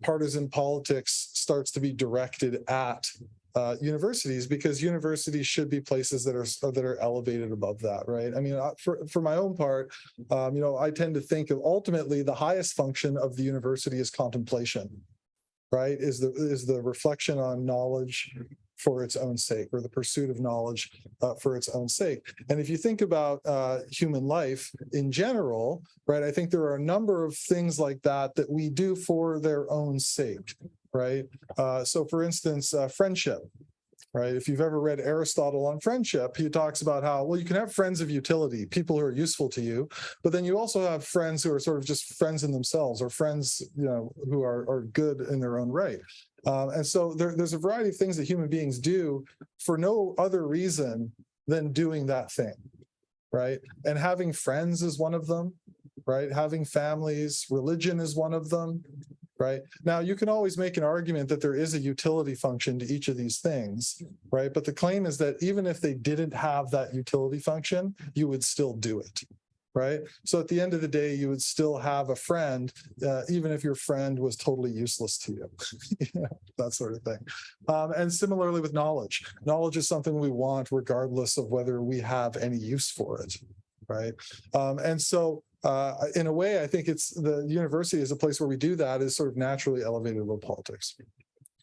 partisan politics starts to be directed at universities, because universities should be places that are elevated above that, right? I mean, for my own part, I tend to think of ultimately the highest function of the university is contemplation, right? Is the reflection on knowledge for its own sake, or the pursuit of knowledge for its own sake. And if you think about human life in general, right, I think there are a number of things like that we do for their own sake, right? So for instance, friendship, right? If you've ever read Aristotle on friendship, he talks about how, well, you can have friends of utility, people who are useful to you, but then you also have friends who are sort of just friends in themselves, or friends, who are good in their own right. And so there's a variety of things that human beings do for no other reason than doing that thing, right? And having friends is one of them, right? Having families, religion is one of them, right? Now, you can always make an argument that there is a utility function to each of these things, right? But the claim is that even if they didn't have that utility function, you would still do it, right? So at the end of the day, you would still have a friend, even if your friend was totally useless to you, that sort of thing. And similarly with knowledge. Knowledge is something we want regardless of whether we have any use for it, right? And so in a way, I think it's the university is a place where we do that, is sort of naturally elevated above politics.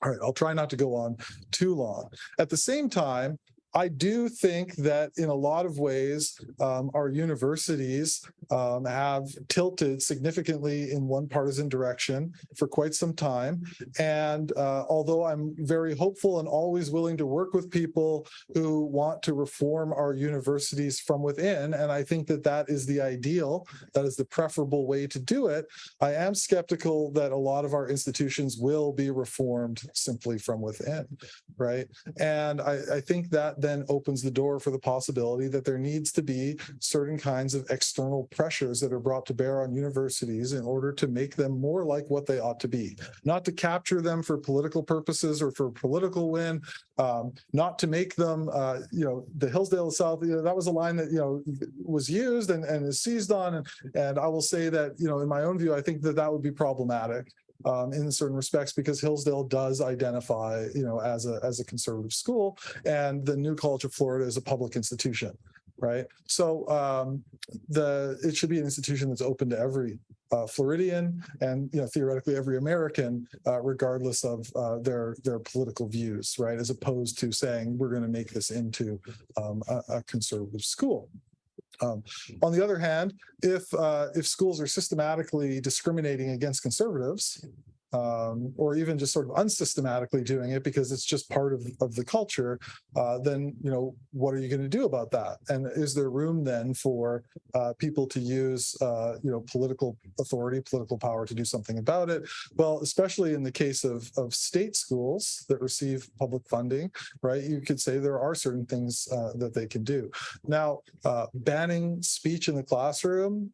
All right, I'll try not to go on too long. At the same time, I do think that in a lot of ways, our universities have tilted significantly in one partisan direction for quite some time. And although I'm very hopeful and always willing to work with people who want to reform our universities from within, and I think that that is the ideal, that is the preferable way to do it, I am skeptical that a lot of our institutions will be reformed simply from within, right? And I think that then opens the door for the possibility that there needs to be certain kinds of external pressures that are brought to bear on universities in order to make them more like what they ought to be. Not to capture them for political purposes or for political win, not to make them, the Hillsdale South, that was a line that, was used and is seized on. And I will say that, in my own view, I think that that would be problematic. In certain respects, because Hillsdale does identify, as a conservative school, and the New College of Florida is a public institution, right? So it should be an institution that's open to every Floridian and theoretically every American, regardless of their political views, right? As opposed to saying we're going to make this into a conservative school. On the other hand, if schools are systematically discriminating against conservatives, or even just sort of unsystematically doing it because it's just part of the culture, then what are you going to do about that? And is there room then for people to use political authority, political power to do something about it? Well, especially in the case of state schools that receive public funding, right? You could say there are certain things that they can do. Now, banning speech in the classroom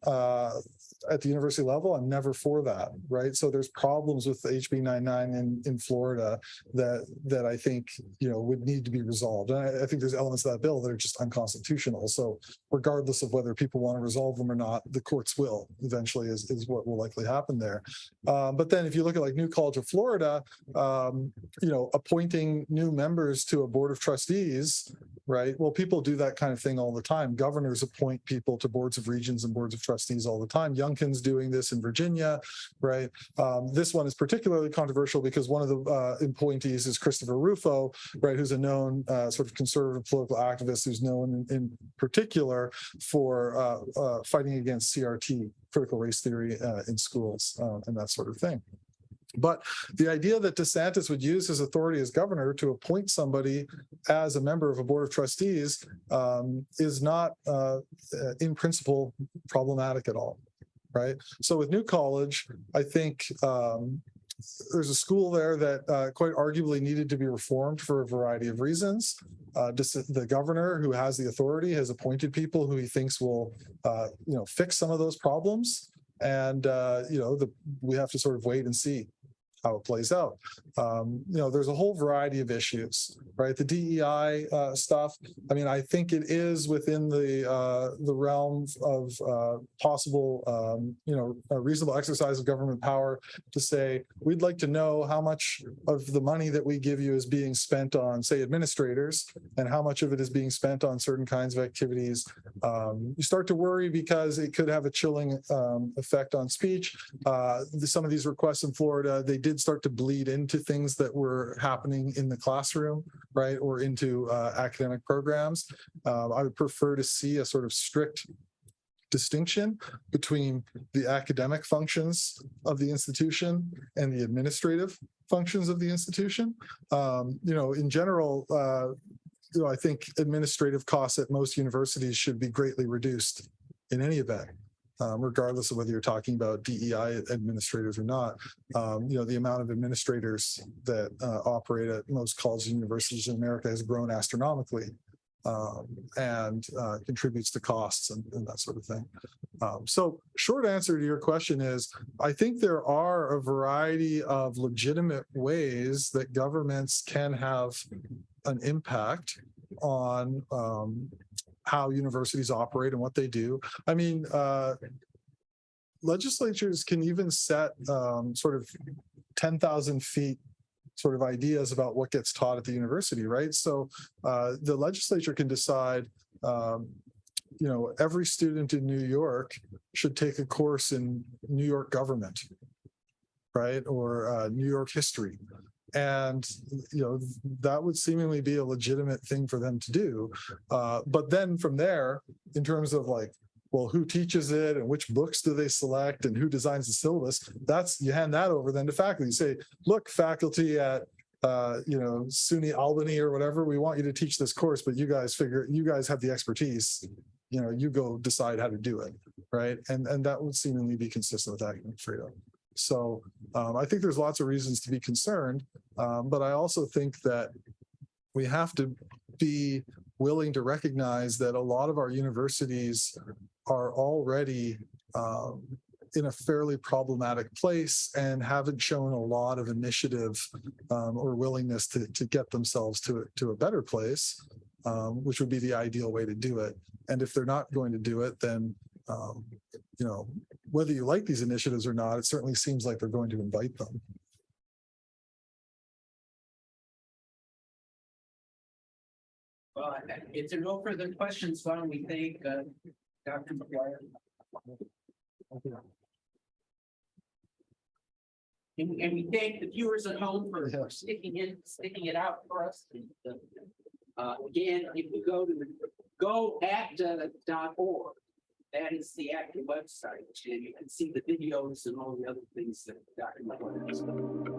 at the university level, I'm never for that, right? So there's problems with HB 99 in Florida that I think would need to be resolved. And I think there's elements of that bill that are just unconstitutional. So regardless of whether people want to resolve them or not, the courts will eventually is what will likely happen there. But then if you look at like New College of Florida, appointing new members to a board of trustees, right? Well, people do that kind of thing all the time. Governors appoint people to boards of regents and boards of trustees all the time. Youngkin's doing this in Virginia, right? This one is particularly controversial because one of the appointees is Christopher Rufo, right? Who's a known sort of conservative political activist who's known in particular for fighting against CRT, critical race theory in schools and that sort of thing. But the idea that DeSantis would use his authority as governor to appoint somebody as a member of a board of trustees is not, in principle, problematic at all, right? So with New College, I think there's a school there that quite arguably needed to be reformed for a variety of reasons. The governor, who has the authority, has appointed people who he thinks will, fix some of those problems, and we have to sort of wait and see how it plays out. There's a whole variety of issues, right? The DEI stuff. I mean, I think it is within the realm of possible, a reasonable exercise of government power to say, we'd like to know how much of the money that we give you is being spent on, say, administrators, and how much of it is being spent on certain kinds of activities. You start to worry because it could have a chilling effect on speech. Some of these requests in Florida, they did start to bleed into things that were happening in the classroom, right, or into academic programs. I would prefer to see a sort of strict distinction between the academic functions of the institution and the administrative functions of the institution. In general, I think administrative costs at most universities should be greatly reduced in any event. Regardless of whether you're talking about DEI administrators or not, the amount of administrators that operate at most colleges and universities in America has grown astronomically and contributes to costs and that sort of thing. So short answer to your question is, I think there are a variety of legitimate ways that governments can have an impact on how universities operate and what they do. I mean, legislatures can even set sort of 10,000 feet sort of ideas about what gets taught at the university, right? So the legislature can decide, every student in New York should take a course in New York government, right? Or New York history. And, that would seemingly be a legitimate thing for them to do. But then from there, in terms of like, well, who teaches it and which books do they select and who designs the syllabus? You hand that over then to faculty. You say, look, faculty at SUNY Albany or whatever, we want you to teach this course, but you guys have the expertise, you go decide how to do it, right? And that would seemingly be consistent with academic freedom. So I think there's lots of reasons to be concerned, but I also think that we have to be willing to recognize that a lot of our universities are already in a fairly problematic place and haven't shown a lot of initiative or willingness to get themselves to a better place, which would be the ideal way to do it. And if they're not going to do it, then whether you like these initiatives or not, it certainly seems like they're going to invite them. Well, if there are no further questions, why don't we thank Dr. McGuire? And we thank the viewers at home for sticking it out for us. Again, if you go to goact.org, that is the ACTA website, and you can see the videos and all the other things that Dr. McGuire has done.